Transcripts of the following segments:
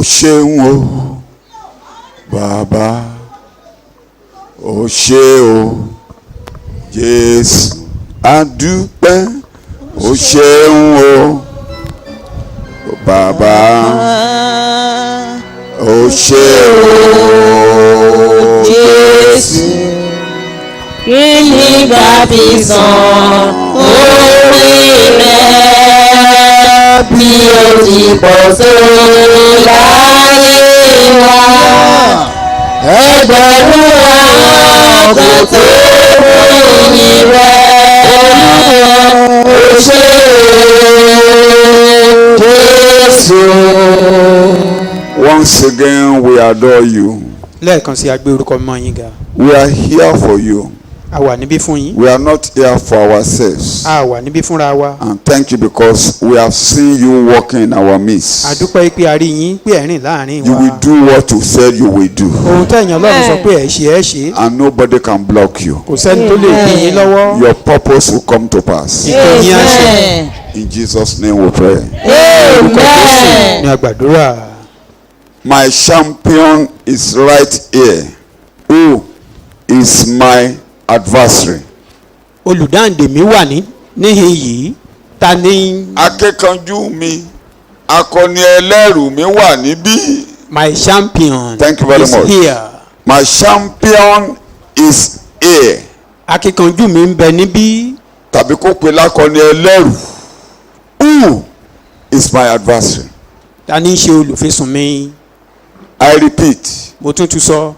O ṣeun o, Bàbá. O ṣé o, Jésù. A dúpẹ́. O ṣeun o, Bàbá. O ṣé o, Jésù. Kí ni bá fi san orí rẹ̀ bí ó ti pọ̀ tó láyé wa? Ẹgbẹ̀rún àwọn kò tó ròyìn rẹ̀. Ó ṣé Jésù. Once again, we adore you. Lẹ́ẹ̀kan sí a gbé orúkọ mímọ́ yín ga. We are here for you. A wà níbí fún yín. We are not here for ourselves. A wà níbí fúnra wa. And thank you because we have seen you walking in our midst. A dúpẹ́ pé a rí yín pé ẹ rìn láàrin You wa. will do what you said you will do. Ohun tẹ̀yìn Ọlọ́run sọ pé ẹ ṣe. And nobody can block you. Kò sẹ́ni tó lè dín yín lọ́wọ́. Your purpose will come to pass. Ìpè yín á ṣẹ. In Jesus' name we pray. Orúkọ Jésù ni a gbàdúrà. My champion is right here. Who is my adversary? Olùdáǹdè mi wà níhìn yìí. Ta ni? Akíkanjú mi, akọni ẹlẹ́rù mi wà níbí. My champion Thank you very is much. here. My champion is here. Akíkanjú mi ń bẹ níbí. Tàbí kó pe lákọni ẹlẹ́rù. Who is my adversary? Ta ni ń ṣe olùfisùn mi? I repeat. Mo tún sọ.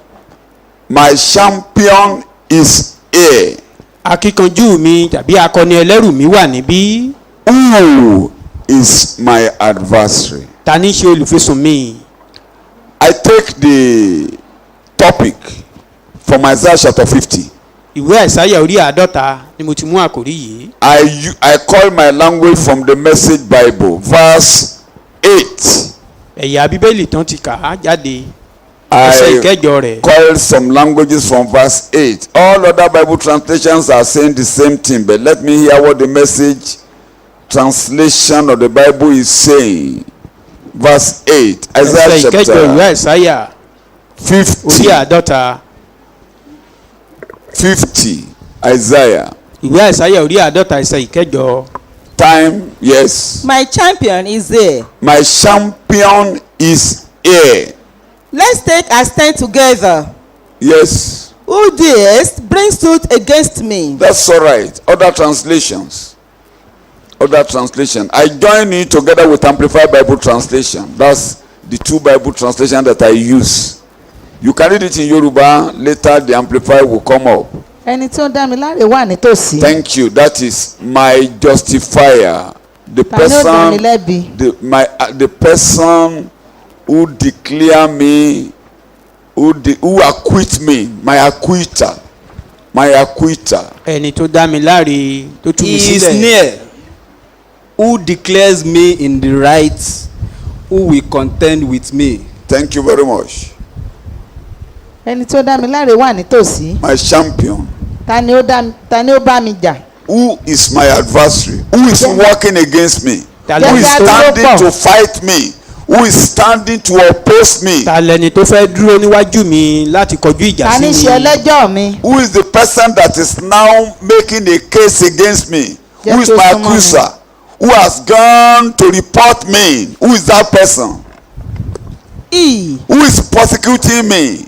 My champion is here. Akíkanjú mi tàbí akọni ẹlẹ́rù mi wà níbí. Who is my adversary? Ta ni ń ṣe olùfisùn mi? I take the topic from Isaiah chapter 50. Ìwé Àìsáyà orí 50 ni mo ti mú àkòrí yìí. I call my language from the Message Bible, verse 8. Ẹ̀yà Bíbélì tán ti kà á jáde. I rẹ̀. call some languages from verse 8. All other Bible translations are saying the same thing, but let me hear what the Message translation of the Bible is saying. Verse 8. Isaiah Ìwé chapter Àìsáyà 50. orí 50. 50. Isaiah. Ìwé Àìsáyà orí 50 ẹsẹ̀ ìkẹjọ. Time, yes. My champion is there. My champion is here. Let's take a stand together. Yes. Who dares bring suit against me? That's all right. Other translations. Other translation. I join it together with Amplified Bible Translation. That's the two Bible translations that I use. You can read it in Yoruba. Later the Amplified will come up. Ẹni tí ó dá mi láre wà nítòsí. Thank you. That is my justifier. The person, the person who declare me, who acquit me, my acquitter. Ẹni tó dá mi láre tó tú mi He is sílẹ̀. near, who declares me in the right, who will contend with me. Thank you very much. Ẹni tí ó dá mi láre wà nítòsí. My champion. Ta ni ó bá mi jà? Who is my adversary? Who is working against me? Who is standing to fight me? Who is standing to oppose me? Ta lẹni tó fẹ́ dúró níwájú mi láti kọjú ìjà Ta sí ni mi? ṣe ẹlẹ́jọ́ mi? Who is the person that is now making a case against me? Who is my accuser? Who has gone to report me? Who is that person? Who is persecuting me?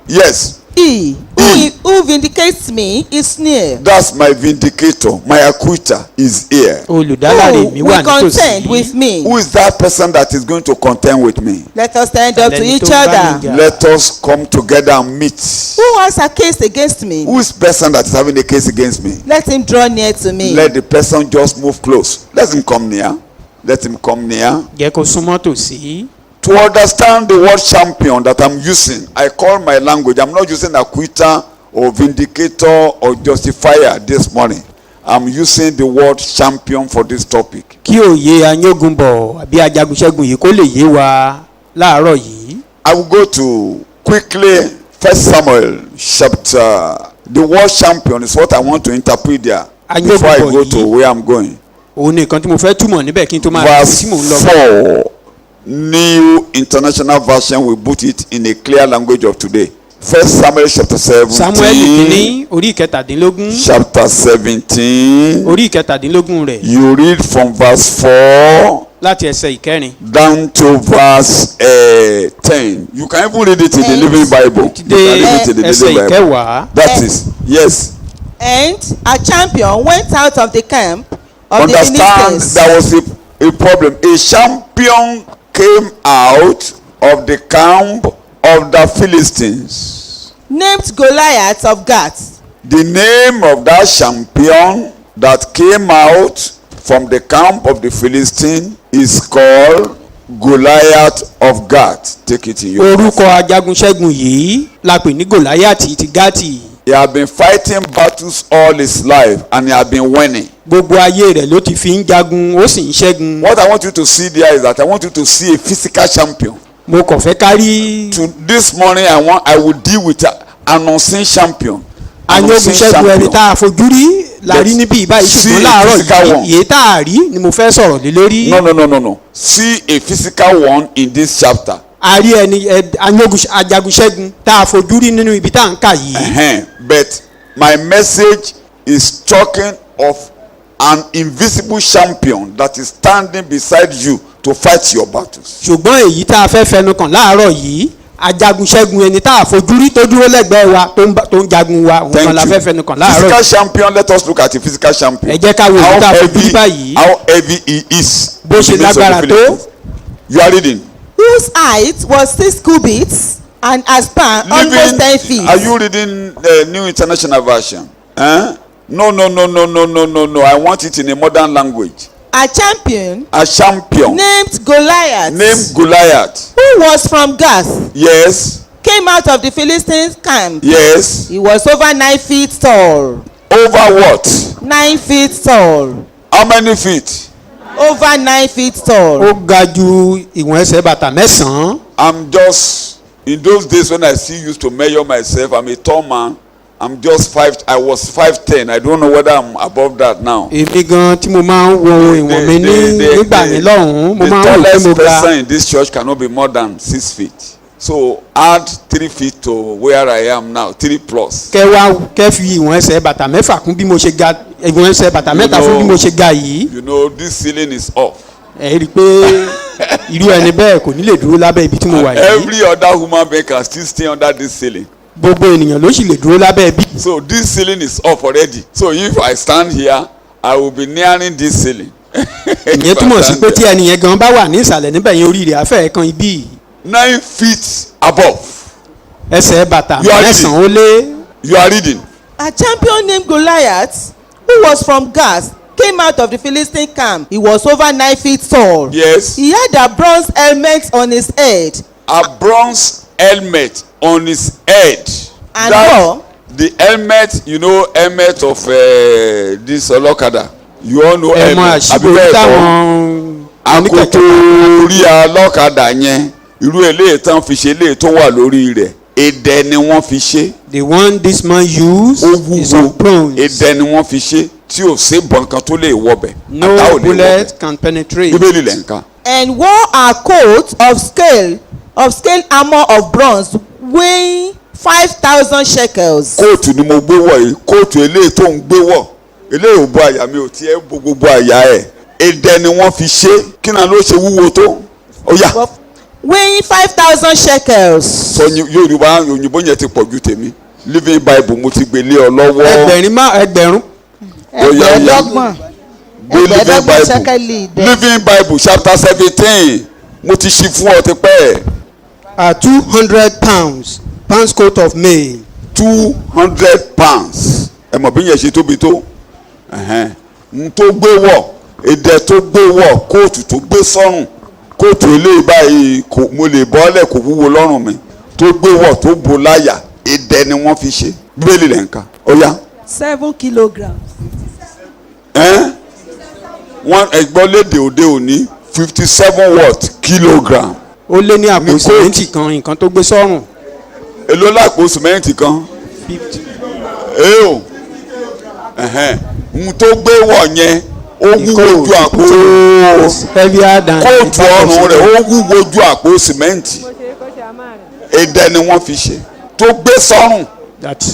Yes. Who vindicates me is near. That's my vindicator. My acquitter is here. Olùdáláre mi Who wà will contend nítòsí. with me? Who is that person that is going to contend with me? Let us stand up to Lẹni each tó bá mi other. jà. Let us come together and meet. Who has a case against me? Who is the person that is having a case against me? Let him draw near to me. Let the person just move close. Let him come near. Let him come near. Jẹ́ kó súnmọ́ tòsí. To understand the word champion that I'm using, I call my language. I'm not using acquitter or vindicator or justifier this morning. I'm using the word champion for this topic. Kí òye ayógunbọ̀ àbí ajagunṣẹ́gun yìí kó lè yé wa láàárọ̀ yìí. I will go to quickly 1 Samuel chapter. The word champion is what I want to interpret there before I go to where I'm going. Òun nìkan tí mo fẹ́ túmọ̀ níbẹ̀ kí n tó máa Verse tí mò ń lọ. 4. New International Version will put it in a clear language of today. 1 Samuel chapter 17. Samuel kìíní orí ìkẹtàdínlógún. Chapter 17. Orí ìkẹtàdínlógún rẹ̀. You read from verse 4. Láti ẹsẹ̀ ìkẹrin. Down to verse 10. You can even read it in the Living Bible. You can read it in the ẹsẹ̀ Living Bible. ìkẹwàá. That is, yes. And a champion went out of the camp of Understand, the Philistines. there was a problem. A champion came out of the camp of the Philistines. Named Goliath of Gath. The name of that champion that came out from the camp of the Philistines is called Goliath of Gath. Take it in your orúkọ ajagunṣẹ́gun yìí la pè ní Gòláyàtì ti Gáàtì. He had been fighting battles all his life and he had been winning. Gbogbo ayé rẹ̀ ló ti fi ń jagun ó sì ń ṣẹ́gun. What I want you to see there is that I want you to see a physical champion. Mo kàn fẹ́ kárí. To this morning I will deal with an unseen champion. Ajagunṣẹ́gun ẹni tá a fojú rí la rí níbí báyìí ṣùgbọ́n láàárọ̀ yìí tá a rí ni mo fẹ́ sọ̀rọ̀ lé lórí. No. See a physical one in this chapter. A rí ẹni ajagunṣẹ́gun tá a fojú rí nínú ibi tá à ń kà yìí. But my message is talking of an invisible champion that is standing beside you to fight your battles. Ṣùgbọ́n èyí tá a fẹ́ fẹnu kàn láàárọ̀ yìí ajagunṣẹ́gun ẹni tá a fojú rí tó dúró lẹ́gbẹ̀ẹ́ wa tó ń jagun wa òun kan la fẹ́ fẹnu kàn láàárọ̀. Physical champion, let us look at the physical champion. Ẹ jẹ́ ká wo èyí tá a fojú rí báyìí. How heavy he is. Bó ṣe lágbára tó. You are reading. Whose height was 6 cubits and a span almost 10 feet. Are you reading the New International Version? No. I want it in a modern language. A champion. A champion. Named Goliath. Named Goliath. Who was from Gath. Yes. Came out of the Philistines camp. Yes. He was over 9 feet tall. Over what? 9 feet tall. How many feet? Over 9 feet tall. Ó ga ju ìwọ̀n ẹsẹ̀ bàtà mẹ́sàn-án. I'm just, in those days when I still used to measure myself, I'm a tall man. I was 5'10". I don't know whether I'm above that now. Èmi gan tí mo máa ń wo ìwọ̀n mi nígbà yẹn lọ́hùn-ún mo máa ń wò pé mo The tallest ga. person in this church cannot be more than 6 feet. So add 3 feet to where I am now, 3 plus. Kẹ́ fi ìwọ̀n ẹsẹ̀ bàtà mẹ́fà kún bí mo ṣe ga ìwọ̀n ẹsẹ̀ bàtà mẹ́ta fún bí mo ṣe ga yìí. You know this ceiling is off. Ẹ rí i pé irú ẹni bẹ́ẹ̀ kò ní lè dúró lábẹ́ ibi tí mo wà yìí. Every other human being can still stay under this ceiling. Gbogbo ènìyàn ló sì lè dúró lábẹ́ ibi. So this ceiling is off already. So if I stand here, I will be nearing this ceiling. Ìyẹn túmọ̀ sí pé tí ẹnìyẹn gan bá wà ní ìsàlẹ̀ níbẹ̀ yẹn orí rẹ̀ á fẹ́ kan ibí. 9 feet above. Ẹsẹ̀ bàtà mẹ́sàn-án ó lé. You are reading. A champion named Goliath, who was from Gath, came out of the Philistine camp. He was over 9 feet tall. Yes. He had a bronze helmet on his head. A bronze helmet on his head. And more. The helmet, you know, helmet of this olokada. You all know helmet. Ẹ̀mọ àṣìbò táwọn akoto orí olokada yẹn irú eléyìí tán fi ṣe eléyìí tó wà lórí rẹ̀ èdè ni wọ́n fi ṣe. The one this man used is of bronze. Èdè ni wọ́n fi ṣe tí ò sí ìbọn kan tó lè wọbẹ̀. No bullet can penetrate. Bíbélì lẹ̀ ń kà. And wore a coat of scale armor of bronze weighing 5,000 shekels. Kóòtù ni mo gbé wọ̀ yìí kóòtù eléyìí tó ń gbé wọ̀ eléyìí ò bo àyà mi ò tiẹ̀ bo gbogbo àyà ẹ̀ èdè ni wọ́n fi ṣe kí náà ló ṣe wúwo tó ó yá. Weighing 5,000 shekels. sọ Yorùbá òyìnbó yẹn ti pọ̀ ju tèmi Living Bible mo ti gbélé ọ lọ́wọ́. ẹgbẹ̀rún. ẹgbẹ̀ẹ́dọ́gbọ̀n ṣẹ́kẹ́lì. Living Bible chapter 17 mo ti ṣí fún ọ ti pẹ́. 200 pounds coat of mail. 200 pounds ẹ mọ̀ bí yẹn ṣe tóbi tó n tó gbé wọ̀ èdè tó gbé wọ̀ kóòtù tó gbé sọ́rùn kóòtù eléyìí báyìí mo lè bọ́lẹ̀ kò wúwo lọ́rùn mi tó gbé wọ̀ tó bo láyà èdè ni wọ́n fi ṣe bíbélì lẹ̀ ń kà ó yá. 7 kilograms. wọ́n ẹgbọ́n lédè òde òní 57 what kilogram. ó lé ní àpò sìmẹ́ǹtì kan nǹkan tó gbé sọ́rùn. èló lápò sìmẹ́ǹtì kan. 50. n tó gbé wọ̀ yẹn ó wúwo ju àpò is heavier than the kóòtù bag of ọrùn rẹ̀ cement. ó wúwo ju àpò sìmẹ́ǹtì idẹ ni wọ́n fi ṣe tó gbé sọ́rùn that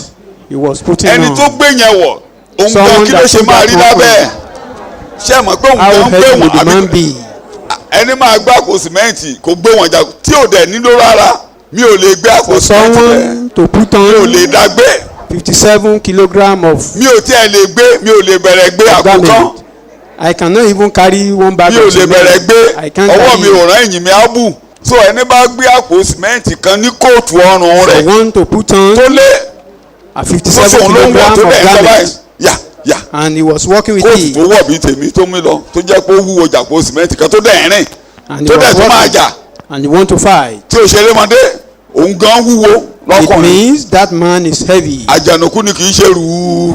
he was putting ẹni on. tó gbé yẹn wọ̀ òun Someone gan kí ló that ṣe took máa that rí one lábẹ́ ẹ̀ ṣé ẹ mọ̀ pé òun How gan gbé heavy would the wọn man àbí be? ẹni máa gbé àpò sìmẹ́ǹtì kò gbé wọn jà tí ò dẹ̀ nílò rárá mi ò lè gbé àpò For sìmẹ́ǹtì bẹ́ẹ̀ someone to put mi ò lè on dá gbé 57 kilogram of mi ò tiẹ̀ lè gbé mi ò lè bẹ̀rẹ̀ gbé àpò kan garment. I cannot even carry one bag mi ò of lè bẹ̀rẹ̀ cement. gbé I can't ọwọ́ mi carry ò rán ẹ̀yìn mi á bù so ẹni bá gbé àpò sìmẹ́ǹtì kan ní kóòtù ọrùn for rẹ̀ one to put on tó lé a tó 57 sòun ló ń wọ̀ kilogram tó of dẹ̀ ń sọ báyìí garment yà yà and he was working with kóòtù it tó wọ̀ bí tèmi tó mi lọ tó jẹ́ pé ó wúwo jàpò sìmẹ́ǹtì kan tó dẹ̀ rìn and tó he dẹ̀ was tó máa jà working and he want to fight. tí òṣèré mọ́dé òun gan wúwo It lọ́kùnrin means that man is heavy. àjànàkú ni kì í ṣe rú u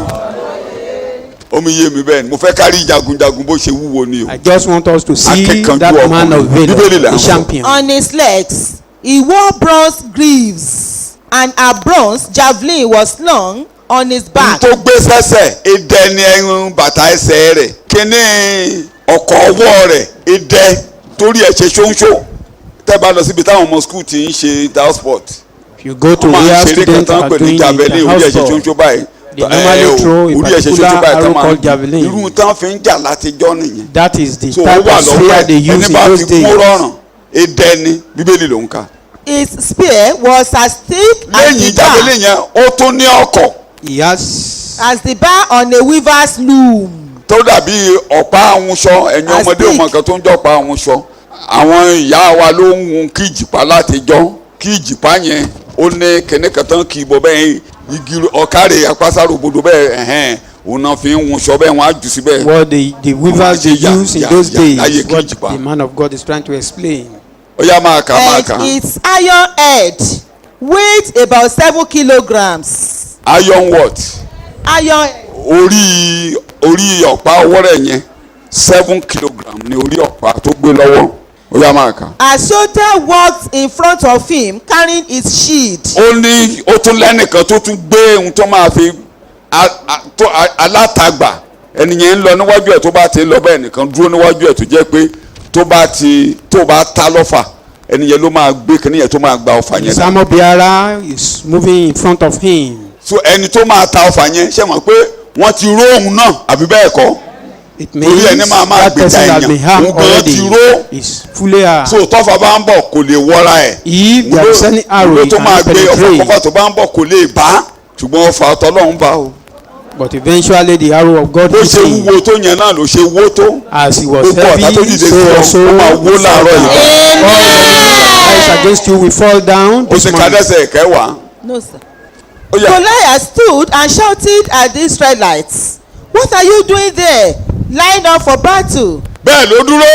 omi yé mi bẹ́ẹ̀ ni mo fẹ́ kárí jagunjagun bó ṣe wúwo ni o I just want us to see Akíkanjú that man of ọkùnrin. Bíbélì là valor, ń the sọ. champion. On his legs, he wore bronze greaves, and a bronze javelin was slung on his back. tó gbé sẹ́sẹ̀ idẹ ni ẹ̀rùn bàtà ẹsẹ̀ rẹ̀ kíní ọkọ̀ ọwọ́ rẹ̀ idẹ torí ẹ̀ ṣe ṣóńṣó tẹ́ bá lọ síbi táwọn ọmọ skul ti ń ṣe house sport If you go to wọ́n máa ń where ṣeré kan students tán are pè ní doing javelin the orí ẹ̀ house ṣe sport, ṣóńṣó báyìí they normally throw a orí ẹ̀ ṣe ṣóńṣó particular báyìí tán arrow máa called ń javelin. irú tán fi ń jà látijọ́ nìyẹn that is the so ó type wà of lọ́wọ́ spear they ẹ̀ use ẹni in bá those fi kún days. rọrùn idẹ ni bíbélì ló ń kà His spear was as thick as lẹ́yìn the bar, javelin yẹn ó tún ní ọkọ̀ He has as the bar on a weaver's loom. tó dàbí ọ̀pá ahunṣọ ẹ̀yin As ọmọdé thick. ọmọ kan tó ń jọ ọ̀pá ahunṣọ àwọn ìyá wa ló ń hun kí ìjìpá látijọ́ kí ìjìpá yẹn ó ní kíní kan tán kì í bọ́ bẹ́ẹ̀ igi ọ̀kárẹ̀ apásáró bodò bẹ́ẹ̀ ẹ̀hẹ́n òun náà fi ń hunṣọ bẹ́ẹ̀ wọ́n á jù síbẹ̀. what the weavers they Yeah, use in yeah, those yeah. days. Láyé What Kíjìpá. the man of God is trying to explain. ó yá máa kà máa kà And its iron head weighed about 7 kilograms. iron what Iron orí ọ̀pá ọwọ́ rẹ̀ yẹn 7 kilogram ni orí ọ̀pá tó gbé lọ́wọ́ ó yá máa kà. a soldier walked in front of him carrying his shield. ó ní ó tún lẹ́nìkan tó tún gbé ohun tó máa fi alátagbà ẹnìyẹn ń lọ níwájú ẹ̀ tó bá ti lọ bẹ́ẹ̀ nìkan dúró níwájú ẹ̀ tó jẹ́ pé tó bá ta lọ́fà ẹnìyẹn ló máa gbé kíníyẹn tó máa gba ọfà yẹn. The armor bearer is moving in front of him. so ẹni tó máa ta ọfà yẹn ṣe mọ̀ pé wọ́n ti ró òun náà àbí bẹ́ẹ̀ kọ́ It means Torí ẹni máa that person gbèjà has been èèyàn. harmed Òun gan already. ti ró. Is fully harmed. so tọ́fà bá ń bọ̀ kò lè wọ́ra ẹ̀. If there is any arrow, ló it tó máa cannot gbé ọfà penetrate. kọ́fà tó bá ń bọ̀ kò lè bá ṣùgbọ́n ọfà ọ̀tọ̀lọ́hún bá o. But eventually the arrow of God bó hit ṣe him. wúwo tó yẹn náà ló ṣe wó tó. As he was gbogbo ọ̀tá tó heavy, dìde so sí ọ also ó máa wó láàárọ̀ yìí. rise against you will fall down. ó This sì man, kádẹ́sẹ̀ kẹwàá. No, sir. ó yá Goliath stood and shouted at the Israelites, "What are you doing there? Line up for battle." bẹ́ẹ̀ ló dúró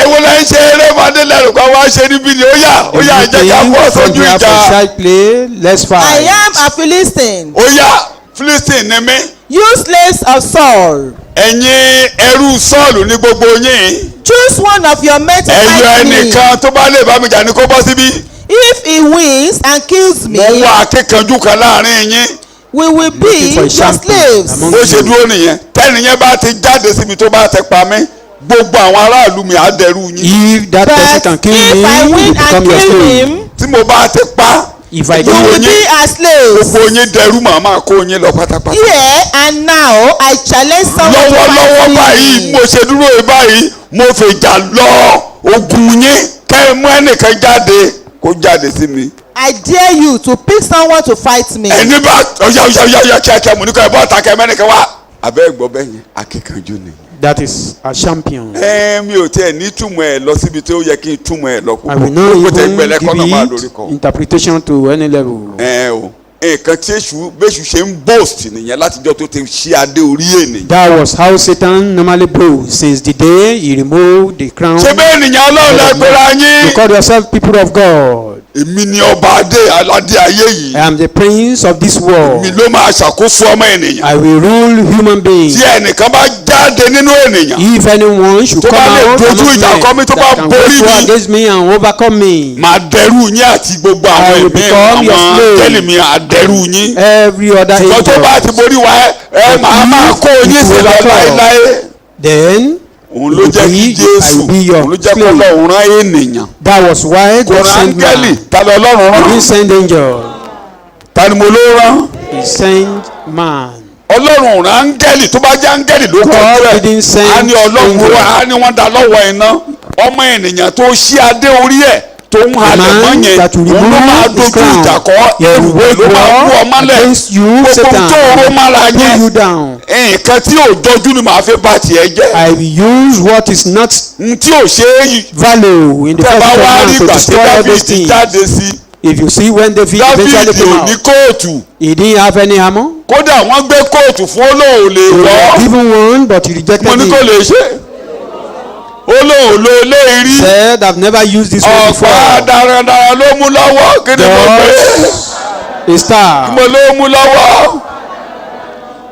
ewo la ń ṣe eré madé lẹ́rù kan wá ṣe níbí ni ó yá jẹ́ ká bọ́ from sójú here for ìjà. side play. Let's I fight. am a Philistine, ó yá Philistine ni mí you slaves of Saul. ẹ̀yin ẹrú Sọ́ọ̀lù ní gbogbo yín Choose one of your men to ẹ̀yọ fight me. ẹnìkan tó bá lè bá mi jà ní kó bọ́ síbí. If he wins and kills me, mo wá akíkanjú kan láàrin yín we will be Looking for a your champion slaves. among bó ṣe dúró nìyẹn tẹ́nìyẹn bá ti jáde síbi tó bá ti pa mí gbogbo àwọn aráàlú mi á dẹrú yín. If that person But can kill if me, I he will win become and your kill slave. him, tí mo bá ti pa If I you kill will him, be our slaves. gbogbo yín dẹrú màmá kó yín lọ pátápátá. Here and now, I challenge someone to lọ́wọ́lọ́wọ́ fight báyìí me. mo ṣe dúró yìí báyìí mo fèjà lọ ogun yín kẹ́ ẹ mú ẹnìkan jáde kó jáde sí mi. I dare you to pick someone to fight me. ẹni bá ọ̀yà kíákíá mo ní kọ́ ẹ bọ́ ta kẹ́ mẹ́nìkan wá. abẹ́ gbọ́ bẹ́ẹ̀ yẹn akíkanjú ni. that is a champion. mi ò tiẹ̀ ní túmọ̀ ẹ̀ lọ síbi tí ó yẹ kí n túmọ̀ ẹ̀ lọ I will not Gbogbo tẹ even gbẹlẹ kọ́nà máa lórí give kọ. it interpretation to any level. o nǹkan tí bẹ́sù ṣe ń boast nìyẹn látijọ́ tó ti ṣí adé orí ènìyàn. That was how Satan normally boasts since the day he removed the crown. ṣé bẹ́ẹ̀ nìyẹn ọlọ́run lágbára You yín. call yourself people of God. èmi ni ọba adé aládé ayé yìí. I am the prince of this world. mi ló máa ṣàkóso ọmọ ènìyàn. I will rule human beings. tí ẹnìkan bá jáde nínú ènìyàn. If anyone should Tó come bá lè out dojú among ìjà kọ mí, men tó bá that can borí go mi. against me and overcome me, máa dẹrù yín àti gbogbo I àwọn will ẹ̀mí become your àwọn slave. tẹ́lẹ̀ mi àdẹrù yín. every other ṣùgbọ́n tó bá ti angel. borí wa ẹ máa kó yín sí lọ láéláé. then òun ló jẹ́ kí Jésù òun ló jẹ́ kó Ọlọ́run rán ènìyàn. That was why God sent man. Ta ni Ọlọ́run rán? He didn't send angel. Ta ni mo ló rán? He sent man. Ọlọ́run rán áńgẹ́lì tó bá jẹ́ áńgẹ́lì ló kọ́ God didn't send á ní Ọlọ́run angel. á ní wọ́n da lọ́wọ́ iná ọmọ ènìyàn tó ṣí adé orí ẹ̀ tó ń halẹ̀ mọ́ yẹn òun ló máa dojú ìjà kọ́ ẹrù ló máa kú ọmọ lẹ̀ gbogbo tó ró mára yẹn nǹkan tí ò jọjú ni màá fi bá tiẹ̀ jẹ́. I will use what is not tí ò ṣe é value in the first command to destroy everything. jáde sí. If you see when David eventually came Dáfídì ò ní out, kóòtù. he didn't have any armor. Kódà wọ́n gbé kóòtù fún olóò lè He was wọ́. given one, but he Mo rejected ní kò it. lè ṣe. Olóò lo eléyìí. Said, I've never used this one Ọ̀pá before. darandaran ló mú lọ́wọ́ kí ni mo gbé. A star. Mo ló mú lọ́wọ́.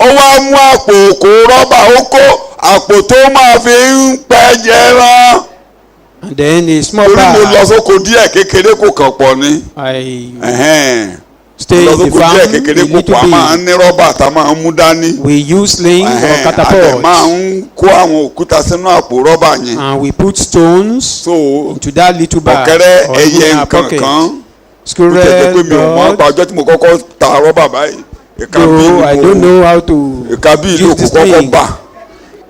Ó wá mú àpò òkò rọ́bà ó kó àpò tó máa fi ń pẹ́ jẹran. And then a small Torí mo lọ bag. sóko díẹ̀ kékeré kò kàn pọ̀ ni. I stay Lọ in the sóko díẹ̀ farm kékeré a kò pọ̀ a little máa ń bit. ní rọ́bà tá a máa ń mú dání. We use sling or Àdè máa catapult. ń kó àwọn òkúta sínú àpò rọ́bà yẹn. And we put stones So into that little bag. ọ̀kẹ́rẹ́ or ẹyẹ even our nǹkan pocket. kan. Ó tẹ̀lé Squirrel, pé mi ò mọ̀ dog. àgbà ọjọ́ tí mo kọ́kọ́ ta rọ́bà báyìí. Ìka No, I don't know how to ìka bí ìlú use kò this kọ́kọ́ thing. bà.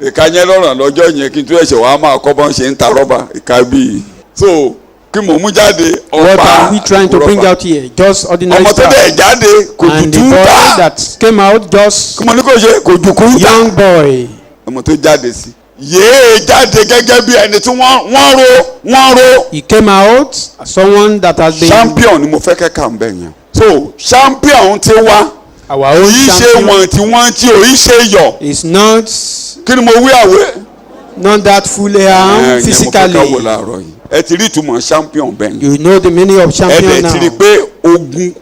Ìka yẹn lọ́ràn lọ́jọ́ yẹn kí n tún ẹ̀ṣẹ̀ wàá máa kọ́ bọ́n ṣe ń ta rọ́bà ìka bí. So kí mo mú jáde What ọ̀pá are we trying to bring rọ́bà. out here? Just ordinary Ọmọ tó stuff. dẹ̀ jáde kò jù And the tún boy ta. that came out just Kí mo ní kò ṣe kò jù kún ta. young boy. Ọmọ tó jáde sí. Yéé jáde gẹ́gẹ́ bí ẹni tí wọ́n ro. He came out as someone that has been Champion ni mo fẹ́ kẹ́kà ń bẹ̀ yẹn. So champion ti wá. our own Kì í ṣe champion. wọ̀n tí wọ́n tí ò í ṣe yọ̀. Is not Kí ni mo wí àwẹ̀? not that fully armed Mo fẹ́ ká wò physically. láàárọ̀ yìí. Ẹ ti rí ìtumọ̀ champion bẹ́ẹ̀ ni. You know the meaning of Ẹ champion dẹ̀ ti rí now. pé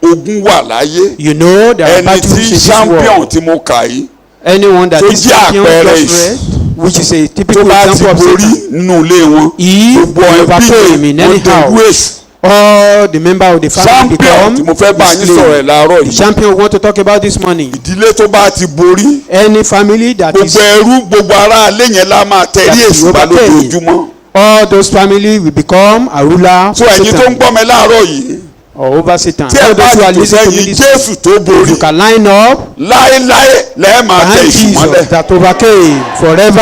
ogun wà láyé. You know there are Ẹni battles in tí this champion world. tí mo kà yìí Anyone that tó is jẹ́ champion àpẹẹrẹ just read, which is a tó typical bá ti example of borí Satan. nínú ilé wọn. He Gbogbo ẹbí overcame in any wọn dẹ̀ house. wéṣ. All the member of the family Champion tí mo fẹ́ bá yín become sọ̀rọ̀ ẹ̀ láàárọ̀ the yìí. champion we want to talk about this morning. Ìdílé tó bá ti borí. Any family that is Gbogbo ẹrú gbogbo ará ilé yẹn la máa tẹ̀lé That is èṣù bá overcame. lójoojúmọ́. all those family will become a ruler So of ẹ̀yin tó ń Satan gbọ́ mi láàárọ̀ yìí. or over Satan. Tí ẹ All bá those who are ti listening to me sẹ́yìn this Jésù tó if borí. you can line up Láéláé lẹ́ẹ̀ máa tẹ behind èṣù mọ́lẹ̀. Jesus that overcame forever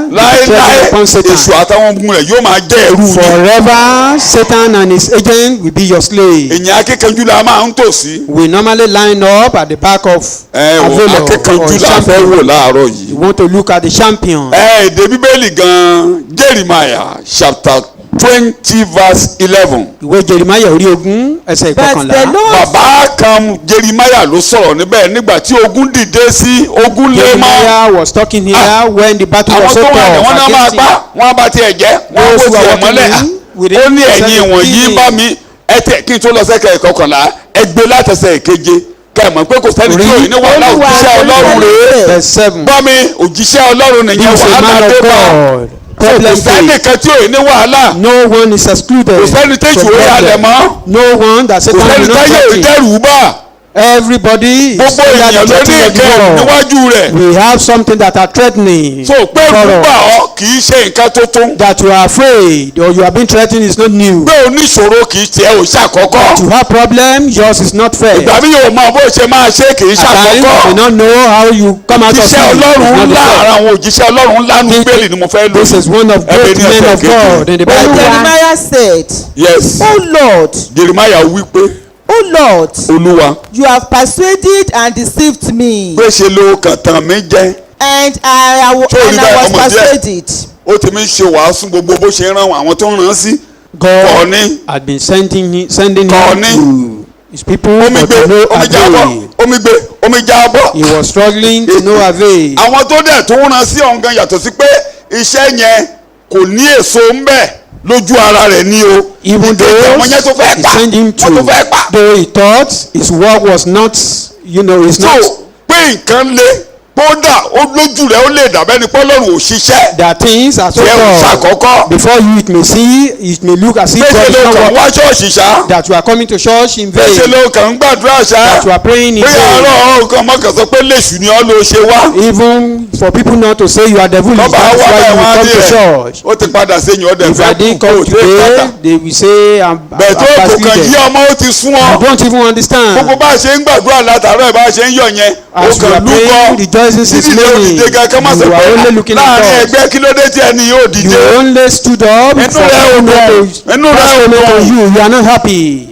the Láéláé treading upon èṣù Satan. àtàwọn ogun rẹ̀ yóò máa jẹ́ ẹrú yín. Forever Satan and his agent will be your slave. Èyàn akíkanjú la máa ń tò sí. We normally line up at the back of Avelo akíkanjú or la fẹ́ champion. wò láàárọ̀ You yìí. want to look at the champion. Èdè Bíbélì gan-an Jeremiah chapter 20 verse 11. Ìwé Jeremiah orí ogún ẹsẹ̀ But the ìkọkànlá. Lord Bàbá kan Jeremiah ló sọ̀rọ̀ níbẹ̀ nígbà tí ogun dìde sí ogun lé mọ́. Jeremiah was talking here when the battle Àwọn was so tó wà ní tough wọ́n náà máa against him. gbá wọ́n á bá tiẹ̀ jẹ́ wọ́n á Those kó who are tiẹ̀ mọ́lẹ̀. walking with Ó ní it, ẹ̀yin wọ̀nyí killing. bá mi ẹ tẹ̀ kí n tó lọ sẹ́kẹ̀ ìkọkànlá ẹ gbé látẹsẹ̀ ìkeje ká ẹ mọ̀ pé kò sẹ́ni tí ò ní wàhálà Olúwa òjíṣẹ́ Ọlọ́run rèé. Verse 7. Bá mi òjíṣẹ́ Ọlọ́run He nìyẹn is a wàhálà man dé of bá. God. Kò Problem sẹ́ni free. kan tí ò ní wàhálà. No one is excluded. Kò sẹ́ni tí from ìṣòro yà lẹ̀ problem. mọ́. No one that Kò Satan sẹ́ni will not táyé ò touch. dẹ́rù bá. Everybody is Gbogbo under èèyàn the ló ní threatening of the ìkẹrù world. níwájú rẹ̀. We have something that are threatening. So pé for us. gbígbà ọ́ kì í ṣe nǹkan tó tún. That you are afraid or you have been threatened is not new. Pé oníṣòro kì í tiẹ̀ ò ṣàkọ́kọ́. You have problem, yours is not fair. Ìgbà mi yóò mọ bó ṣe máa ṣe kì í At times you may ṣàkọ́kọ́. not know how you come out of it. Òjíṣẹ́ It's Ọlọ́run not the ńlá fair. ara àwọn òjíṣẹ́ Ọlọ́run ńlá ní Bíbélì ni mo fẹ́ lò. This is one of great Ẹbí ní men ẹsẹ̀ of kejì. God in the But Bible. Jeremiah said, Yes. O Lord, Jeremiah wí pé O Lord, Olúwa you have persuaded and deceived me, pé ṣe ló kàn tàn mí jẹ. and I was ọmọ díẹ̀. persuaded. Ó ti mi ṣe wàásù gbogbo bó ṣe rán àwọn tó ń rán sí. God Kọ́ni had been sending him Kọ́ni. to his people, omi but gbé to no omi jábọ́ avail. omi gbé omi jábọ́. He was struggling to no avail. Àwọn tó dẹ̀ tó ń rán sí ọ̀ngàn yàtọ̀ sí pé iṣẹ́ yẹn kò ní èso ń bẹ̀ lójú ara rẹ̀ ní o. Even Àwọn yẹn tó though fẹ́ he pa sent him wọ́n tó fẹ́ pa. though he thought his work was not, is So not. pé nǹkan le kódà ó lójú rẹ̀ ó lè dàbẹ́ ni pọ́lọ́run ò ṣiṣẹ́. There are things as Ṣé o ṣàkọ́kọ́? before you it may look as if God Bẹ́sẹ̀ is ló not kàn wá working. ṣọ́ọ̀ṣì ṣá. That you are coming to church in vain. Bẹ́sẹ̀ ló kàn ń gbàdúrà ṣá. That you are praying in Bóyá vain. àárọ̀ ọ̀kan mọ́kàn sọ pé léṣù ni ọ́ ló ṣe wá. Even for people not to say you are devilish, Tọ́ba that's wá why bẹ́ẹ̀ you wá come dé to rẹ̀. church. Ó ti padà sẹ́yìn ọ̀dẹ̀ If I fẹ́ didn't kú kó come o dé padà. today, they will say I'm Bẹ́ẹ̀ tó kò kàn yí backslided. ọmọ ó ti sún ọ. You don't even Gbogbo understand. bá a ṣe ń gbàdúrà látàárọ̀ ẹ̀ bá a ṣe ń yọ̀ yẹn. Ó As you are kàn praying, lúgọ. rejoicing since Títí ló morning, dìde gan kán má sọ you are only pé looking at láàrin us. ẹgbẹ́ kí ló dé tí ẹni yóò You dìde. only stood up Inú for rẹ̀ ò people dùn. Inú rẹ̀ ò dùn. you are not happy.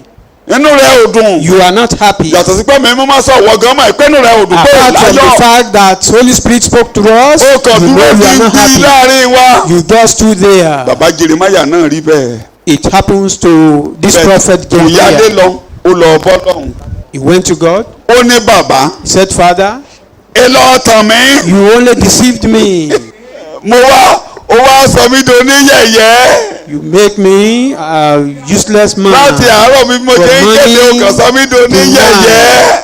Inú rẹ̀ ò dùn. You are not happy. Yàtọ̀ sí pé mi máa sọ wọ gan mọ̀ ìpẹ́nu rẹ̀ ò dùn pé Apart from the láyọ̀. fact that Holy Spirit spoke to us, Ó kàn you dúró know you are not bí happy. láàrin wa. You just stood there. Bàbá Jeremáyà náà rí bẹ́ẹ̀. It happens to this prophet Ìyáde Jeremiah. lọ ó lọ bọ́ lọ́hùn. He went to God. Ó ní bàbá He said, Father, ẹ lọ tàn mí. you only deceived me. Mo wá ó wá sọ mí di oníyẹ̀yẹ́. You make me a useless man. Láti àárọ̀ mi bí mo ṣe ń kéde ó kàn sọ mí di oníyẹ̀yẹ́.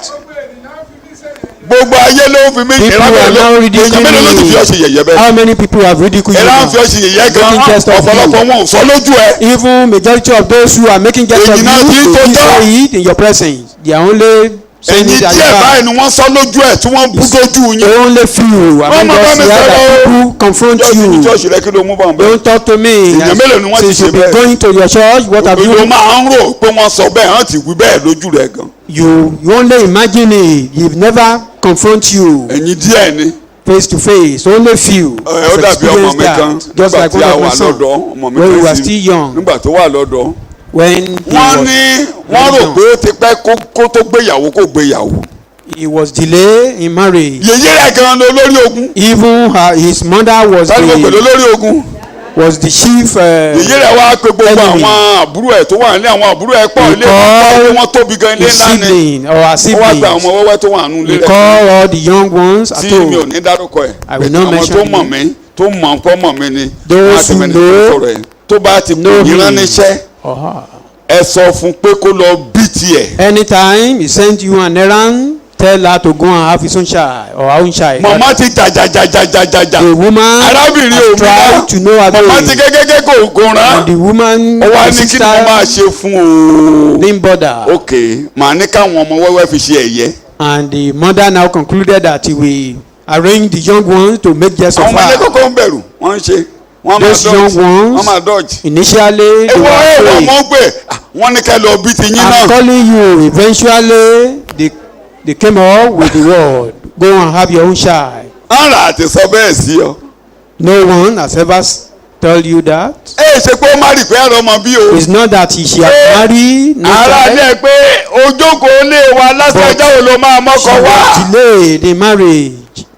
Gbogbo ayé ló ń fi mí People are now ridiculing mélòó ló ti fi ọ́ ṣe yẹ̀yẹ́ me. bẹ́ẹ̀. How many people have ridiculed you Ẹ̀rọ ń fi now? ọ́ ṣe yẹ̀yẹ́ gan-an Making jest of ọ̀pọ̀lọpọ̀ you. wọn ò sọ lójú ẹ. Even majority of those who are making jest of Èyí náà ti ń you, they tó didn't tọ́. say it in your presence. They are only saying Ẹ̀yin it at díẹ̀ the báyìí back. ni wọ́n sọ lójú ẹ̀ tí wọ́n bú sójú yín. Only few among máa bá us mi here sọ̀rọ̀ that o. people confront Jọ́sìn ní you. ṣọ́ọ̀ṣì rẹ kí ló mú bá wọn bẹ́ẹ̀. Don't talk to me. Èèyàn mélòó ni wọ́n ti Since you ṣe be bẹ́ẹ̀? going to your church, what have Ìlú you? máa ń rò pé wọ́n sọ bẹ́ẹ̀ hàn tí wí bẹ́ẹ̀ lójú rẹ̀ gan. You only imagine it. You've never confront you Ẹ̀yin díẹ̀ ni. face to face. Only few Ó have dàbí ọmọ experienced mi kan that. Just nígbà like tí one a of my wà sons lọ́dọ̀ ọmọ mi when we were kan still sí young. nígbà tó wà lọ́dọ̀. When he Wọ́n was, ní wọ́n rò pé ó ti pẹ́ kó tó gbéyàwó kó gbéyàwó. he was delayed in marriage. Yèyé rẹ̀ gan-an ló lórí ogun. Even his mother was Sáré mo pèlè the lórí ogun. chief. Yèyé rẹ̀ wá pé gbogbo enemy. àwọn àbúrò ẹ̀ tó wà nílé àwọn àbúrò ẹ̀ pọ̀ ilé Because wọn tóbi gan ilé his ńlá ni. sibling or her Ó wá gba àwọn siblings. wẹ́wẹ́ tó wà nínú ilé He rẹ̀. called all the young ones at Tí mi ò home. ní dárúkọ ẹ̀. I will not Àwọn mention tó him. mọ̀ mí tó mọ̀ pọ́ mọ̀ mí ni. Those Wọ́n á ti who mẹ́ni know tó sọ̀rọ̀ ẹ̀. Tó bá ti know pè yín rán him. níṣẹ́ ẹ sọ fún pé kó lọ bí tiẹ̀. Anytime he sent you an errand, tell her to go and have his own child or her own child. Màmá ti jàjàjàjàjàjà. The woman Arábìnrin has tried to know her Màmá ti way. gẹ́gẹ́ kò And rán. the woman, Ó wá the ní kí ni mo máa sister, ṣe fún o. didn't bother. Ok màá ní káwọn ọmọ wẹ́wẹ́ fi ṣe ẹ̀yẹ. And the mother now concluded that he will arrange the young ones to make jest of Àwọn ọmọdé her. kọ́kọ́ ń bẹ̀rù wọ́n ń ṣe. Wọ́n máa Those young dodge. ones, Wọ́n máa dodge. Initially, they Ẹ̀wọ̀ were afraid. ọmọ gbé wọ́n ní ká lọ bí ti yín I'm náà. calling you. Eventually, they came up with the word, go and have your own child. Ara àti sọ bẹ́ẹ̀ sí ọ. No one has ever told you that. Ẹ ṣe pé ó má rí pé ẹ̀rọ ọmọ bí o. It's not that she has married. No Ara child. ní ẹ pé ojókòó lé wa lásán ẹjọ́ wo ló máa She mọ́kọ wá. was delayed in marriage.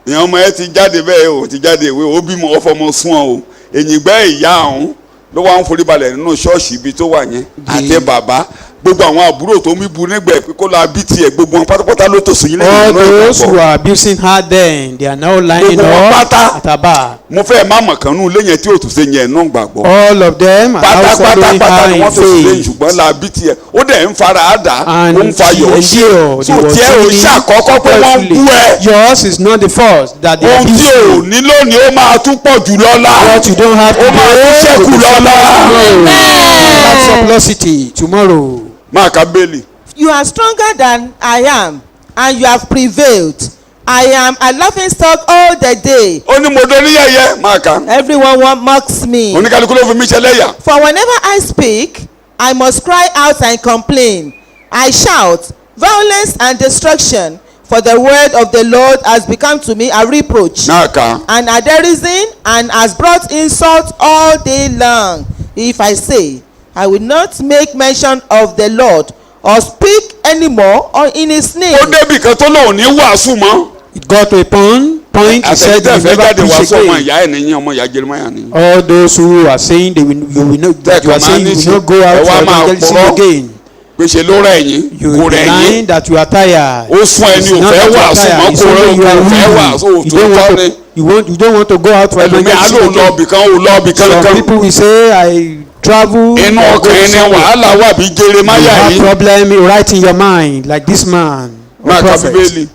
Ìyẹn ọmọ ẹ ti jáde bẹ́ẹ̀ o ti jáde ìwé o bímọ ọfọmọ sún ọ o. Èyìngbẹ́ ìyá ọ̀hún ló wá ń forí balẹ̀ nínú ṣọ́ọ̀ṣì ibi tó wà yẹn. Àti bàbá gbogbo àwọn àbúrò tó ń bíbu nígbà pé kó lọ bí tiẹ̀ gbogbo wọn pátápátá ló tòṣì yín All those who ìgbàgbọ́. are abusing her then, they are now lying Gbogbo wọn up pátá. at her back. Mo fẹ́ má mọ̀ kan nú ilé yẹn tí ò tún ṣe yẹn náà gbàgbọ́. All of them are now following Pátápátá ni her wọ́n in tó ṣe lẹ́yìn faith. ṣùgbọ́n la bí tiẹ̀ ó dẹ̀ ń fara àdá And ó ń fa yọ̀ she ṣe. endured. So He was tiẹ̀ ò doing ṣàkọ́kọ́ pé wọ́n ń bú ẹ. Yours is not the first that they Ohun tí abuse ò you. ní lónìí ó máa tún pọ̀ jù lọ́la. What you don't have Ó máa tún today ṣẹ́kù will be lọ́la. have surplusity tomorrow. Máa ka Bélì. You are stronger than I am, and you have prevailed. I am a laughing stock all the day. Ó ní mo dé ní yẹ̀yẹ́ máa ka. Everyone mocks me. Oníkálukú ló fi mí ṣẹlẹ́yà. For whenever I speak, I must cry out and complain. I shout, violence and destruction, for the word of the Lord has become to me a reproach, Náà ka. and a derision, and has brought insult all day long. If I say, I will not make mention of the Lord, or speak anymore or in his name. Ó débì kan tó lóun ní wàásù mọ́. It got to a point he said Àtẹ̀jẹ́ he will fẹ́ never jáde preach wàásù ọmọ again. ìyá ẹ̀ nìyẹn ọmọ ìyá Jeremáyà ni. All those who are saying they will, you will not, that you are saying you will not go out for evangelism again. Pèsè ló rẹ̀ yín You kò will rẹ̀ deny yín. that you are tired. Ó sún ẹni It's ò not fẹ́ that you are wàásù tired. mọ́ It's kó only rẹ̀ you are ò fẹ́ weary. wàásù You don't òtútọ́ want ni. to. You don't want to go out for Ẹlòmíì á evangelism lóun lọ again. bìkan ó lọ bìkan Some kan. people will say I travel. Inú or go ọkàn ẹni somewhere. wàhálà wà bí You Jeremáyà have yìí. problem right in your mind like this man or Máa ka prophet. Bíbélì.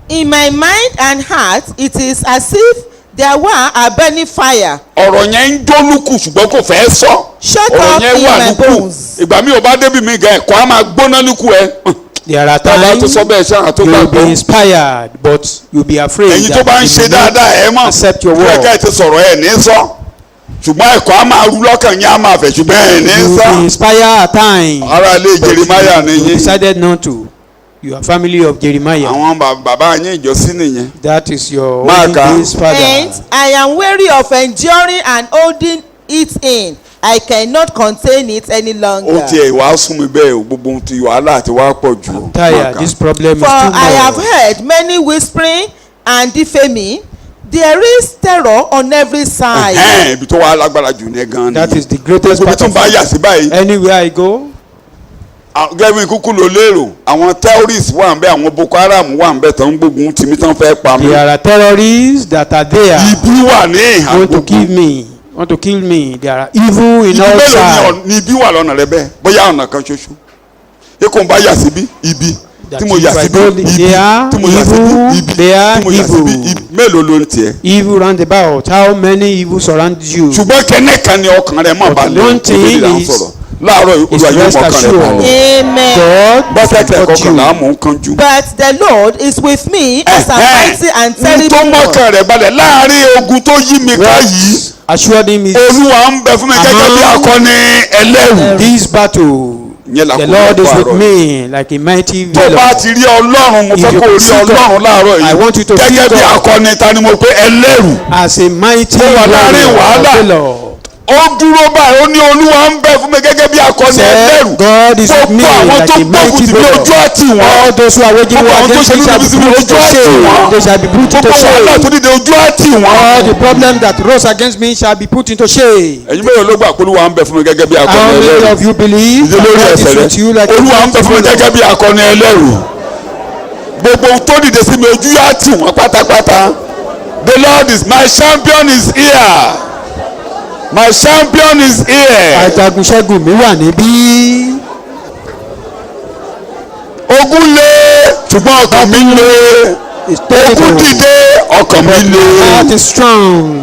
In my mind and heart, it is as if there were a burning fire. ọ̀rọ̀ yẹn ń jólúkù ṣùgbọ́n kò fẹ́ sọ. Shut ọ̀rọ̀ up yẹn in wà my lúkù. bones. ìgbà mi ò bá débi mi gan ẹ̀kọ́ á máa gbóná lúkù ẹ. There are tábà tó times sọ bẹ́ẹ̀ ṣáà tó you will be gbàgbọ́. inspired, but you'll be afraid ẹ̀yin tó bá ń that ṣe you will not dáadáa ẹ mọ̀ accept your fún ẹ̀ka word. ẹ̀ ti sọ̀rọ̀ ẹ̀ ní sọ. ṣùgbọ́n ẹ̀kọ́ á máa rú lọ́kàn yín á máa fẹ̀ ṣùgbọ́n ẹ̀ ní You will sọ. be inspired at times. ara ilé Jeremiah ni You yín. decided not to. You are family of Jeremiah. àwọn bàbá yín ìjọsí nìyẹn. That is your Mark, olden days father. And I am weary of enduring and holding it in. I cannot contain it any ó longer. tiẹ̀ wàá sún mi bẹ́ẹ̀ o gbogbo ohun ti wàhálà àti wàá pọ̀ jù. I'm tired. This problem is For too I have much. heard many whispering and defaming. There is terror on every side. ibi tó wàá lágbára jù ní gan ni. That is the greatest gbogbo part tó ń of bá it. yà sí báyìí. Anywhere I go, gẹ́gẹ́ kúkú ló lérò àwọn terrorists wà ń bẹ àwọn Boko Haram wà ń bẹ tán gbógun tìmí tán fẹ́ pa mí. there are terrorists that are there ibi wà ní ìhà want to gbogbo. kill me. Want to kill me. There are evil in ibi all mélòó sides. ni ibi wà lọ́nà rẹ bẹ́ẹ̀ bóyá ọ̀nà kan ṣoṣo. ekun bá yà síbi ibi That tí mo yà if I síbi go ibi there, tí mo yà síbi evil, ibi there, tí mo yà síbi evil. ibi mélòó ló ń tiẹ̀. Evil round about. How many evil surround you? ṣùgbọ́n kẹ́nẹ́kan ni ọkàn rẹ mọ̀ But balẹ̀ one thing òbí là ń is- sọ̀rọ̀ láàárọ̀ is olùwà yóò rest mọ̀ ọkàn rẹ assured. balẹ̀. Amen. God bọ́sẹ̀tẹ̀ support kọkàn là á you. mọ̀ ń kanjú. But the Lord is with me as a mighty and n tó terrible one. mọ̀kàn rẹ̀ balẹ̀ láàárín ogun tó yí mi ká yìí Assured him is olúwa ń bẹ fún mi gẹ́gẹ́ bí akọni ẹlẹ́rù. this battle. Ìyẹn la The kò Lord is lọ́pọ̀ with àárọ̀. me like a mighty tó bá valour. ti rí ọlọ́run mo If fẹ́ you kó o rí see God, ọlọ́run láàárọ̀ I want you yìí to see gẹ́gẹ́ bí God. akọni ta ni mo pé ẹlẹ́rù. As a mighty Mo wà láàrin wàhálà. valour. ó dúró báyìí ó ní olúwa ń bẹ fún mi gẹ́gẹ́ bí akọni ẹlẹ́rù. Said God is with me gbogbo àwọn like tó a gbógun mighty tì mí ojú valour. àti wọn. All those who are waging gbogbo war àwọn tó against ṣe me shall be níbi síbi put ojú to àti shame. wọn. They shall be put to gbogbo wàhálà tó shame. dìde ojú àti wọn. All the problems that rose against me shall be put into shame. ẹ̀yin mélòó ló gbà pé olúwa ń bẹ fún mi gẹ́gẹ́ bí akọni How many ẹlẹ́rù. of you believe ìdílé that lórí God ẹsẹ̀ is with you rẹ like a olúwa ń bẹ mighty fún mi valour? gẹ́gẹ́ bí akọni ẹlẹ́rù. gbogbo ohun tó dìde sí mi ojú yá tì wọ́n pátápátá. The Lord is my champion is here. My champion is here. Ajagunṣẹ́gun mi wà níbí. Ogun le ṣùgbọ́n ọkàn mi le. It's Ogun terrible. dìde ọkàn mi Heart le. is strong.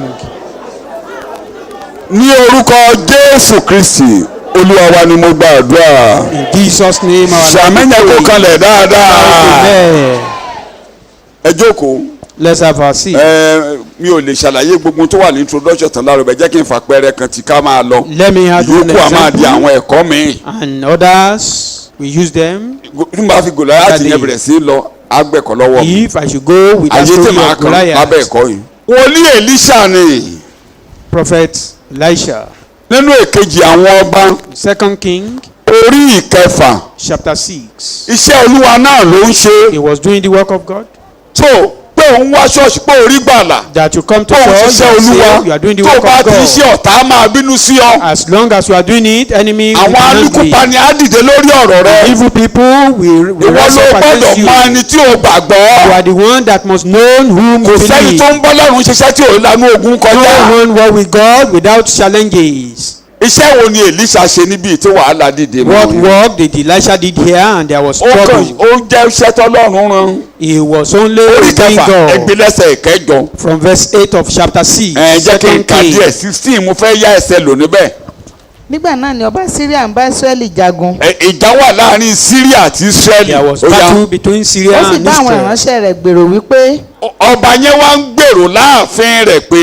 Ní orúkọ Jésù Kristi olúwa wa ni mo gba àdúrà. In Jesus' name, our Ṣàmẹ́yẹ kó kanlẹ̀ dáadáa. Amen. Ẹ jókòó. Let's have our seat. Mi ò lè ṣàlàyé gbogbo tó wà ní introduction tán láàrọ̀ bẹ́ẹ̀ jẹ́ kí n fàpẹẹrẹ kan tí ká máa lọ. Let me have one Ìyókù a máa di example. àwọn ẹ̀kọ́ mi. And others, we use them. Tí mo bá fi Gòláyátì yẹn bẹ̀rẹ̀ sí lọ agbẹ̀kọ́ lọ́wọ́ mi. If I should go with the Ayé tí story màá of kàn lábẹ́ Goliath, ẹ̀kọ́ yìí. Wòlíì Èlíṣà ni Prophet Elisha, nínú èkejì àwọn ọba 2 King, orí ìkẹfà chapter 6. iṣẹ́ olúwa náà ló ń ṣe. He was doing the work of God. tó pé òun wá ṣọ́ọ̀ṣì pé orí gbàlà That you come to pé òun church ṣiṣẹ́ and olúwa say you are doing the tó work bá of ti ń ṣe God. ọ̀tá máa bínú sí ọ. As long as you are doing it, enemy will àwọn not alúkúpa be. ni á dìde lórí ọ̀rọ̀ rẹ. Evil people will ìwọ rise ló up gbọ́dọ̀ against you. mọ ẹni tí o You gbàgbọ́. are the one that must know whom kò you sẹ́ni tó believe. ń bọ́ lọ́rùn ṣiṣẹ́ tí ò lanu ogun kọjá. No one work with God without challenges. iṣẹ́ wo ni Èlíṣà ṣe níbi tí wàhálà dìde What mọ́? work did Elisha did here, and there was ó kàn trouble. ó jẹ́ iṣẹ́ tọ́lọ́run rán. He was only orí obeying kẹfà ẹgbẹ́ God. lẹ́sẹ̀ ìkẹjọ. From verse 8 of chapter 6. jẹ́ kí n 2 ka King. díẹ̀ 16 mo fẹ́ yá ẹsẹ̀ lò níbẹ̀. Nígbà náà ni ọba Syria ń bá Israẹli jagun. ìjà wà láàrin Syria àti Israeli. There was Ó yá. battle between Syria Ó sì and bá àwọn Israel. ìránṣẹ́ rẹ̀ gbèrò wípé ọba yẹn wá ń gbèrò láàfin rẹ̀ pé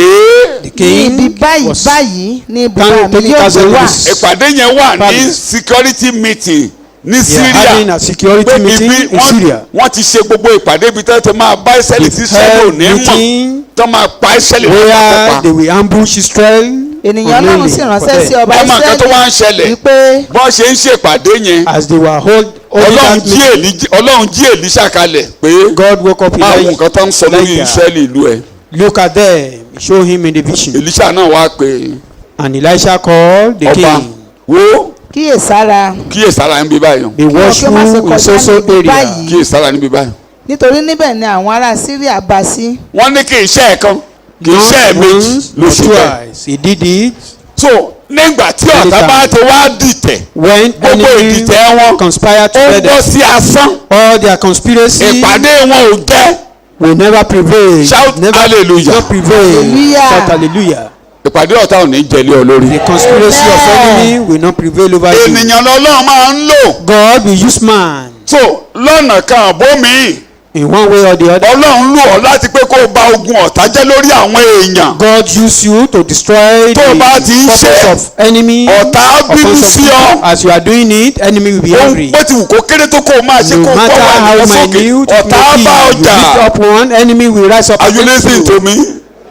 The ní ibi king báyìí was báyìí ní ibùba Can mi take it yóò as a gbé wà. risk. ìpàdé yẹn wà ní Palace. security meeting ní they are having Syria. a security meeting in Syria. wọ́n ti ṣe gbogbo ìpàdé ibi tó ti máa bá Israeli tí Israeli ò ní mọ̀ Meeting tó máa pa Israeli where lọ́pọ̀ they will ambush Israel. Ènìyàn Ọlọ́run sì ránṣẹ́ sí ọba ẹ mọ nǹkan tó wá ń Israẹli ṣẹlẹ̀ wípé bọ́n ṣe ń ṣèpàdé yẹn As they were holding Ọlọ́run that jí meeting, Ọlọ́run jí Èlíṣà kalẹ̀ pé God woke up máa wo nǹkan tó ń sọ lórí Elijah. Israeli ìlú ẹ̀. Look at them, show him in the vision. Èlíṣà náà wá pé And Elisha called the ọba king. wo kíyèsára kíyèsára níbi báyìí Be watchful in so area. báyìí. kíyèsára níbi báyìí. nítorí níbẹ̀ ni àwọn ará Syria bá sí. wọ́n ní kì í ṣe ẹ̀kan kì í ṣe Not ẹ̀mejì once, ló not ṣe bẹ́ẹ̀. twice. He did it so nígbà tí ọ̀tá bá ti wá dìtẹ̀ when gbogbo enemy ìdìtẹ̀ wọn conspired ó ń together. bọ́ sí asán All their conspiracy ìpàdé wọn ò jẹ́ will never prevail. Shout hallelujah. Not prevail. Hallelujah. Shout hallelujah. ìpàdé ọ̀tá ò ní jẹlé ọ lórí. The conspiracy of enemy will not prevail over you. ènìyàn lọ́lọ́run máa ń lò. God will use man so lọ́nà kan àbómi in one way or the other. ọlọ́run lò ọ́ láti pé kó o bà ogun ọ̀tá jẹ́ lórí àwọn èèyàn. God use you to destroy tó o bá ti ń the ṣe purpose of enemy. ọ̀tá bínú sí ọ. As you are doing it, enemy will be angry. bó ti wù kó kéré tó kó o máa ṣe No kó o matter gbọ́ wà how lọ sókè minute ọ̀tá it bá may be, you ọjà. lift up one, enemy will rise up Are you against listening you. to me?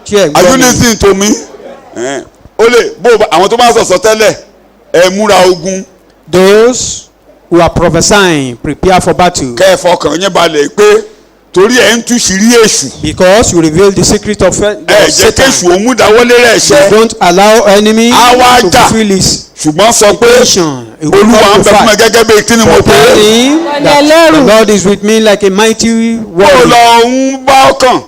Ṣé Are you gbọ́ mi? listening to me? ó lè bó àwọn tó máa sọ̀sọ̀ tẹ́lẹ̀ ẹ múra ogun Those who are prophesying, prepare for battle. kẹ́ ẹ fọkàn yín balẹ̀ pé torí ẹ̀ ń tú sírí èṣù Because you reveal the secret of ẹ jẹ́ kéṣù Satan. òun dáwọ́lé rẹ̀ You ṣẹ́ don't allow enemy Àwa to jà. fulfill his ṣùgbọ́n sọ pé intention. He will olúwa ń come to bẹ fún mi fight. gẹ́gẹ́ bí kí ni mo pè Tell é. him that the Lord is with me like a mighty ó warrior. lọ ń bá ọkàn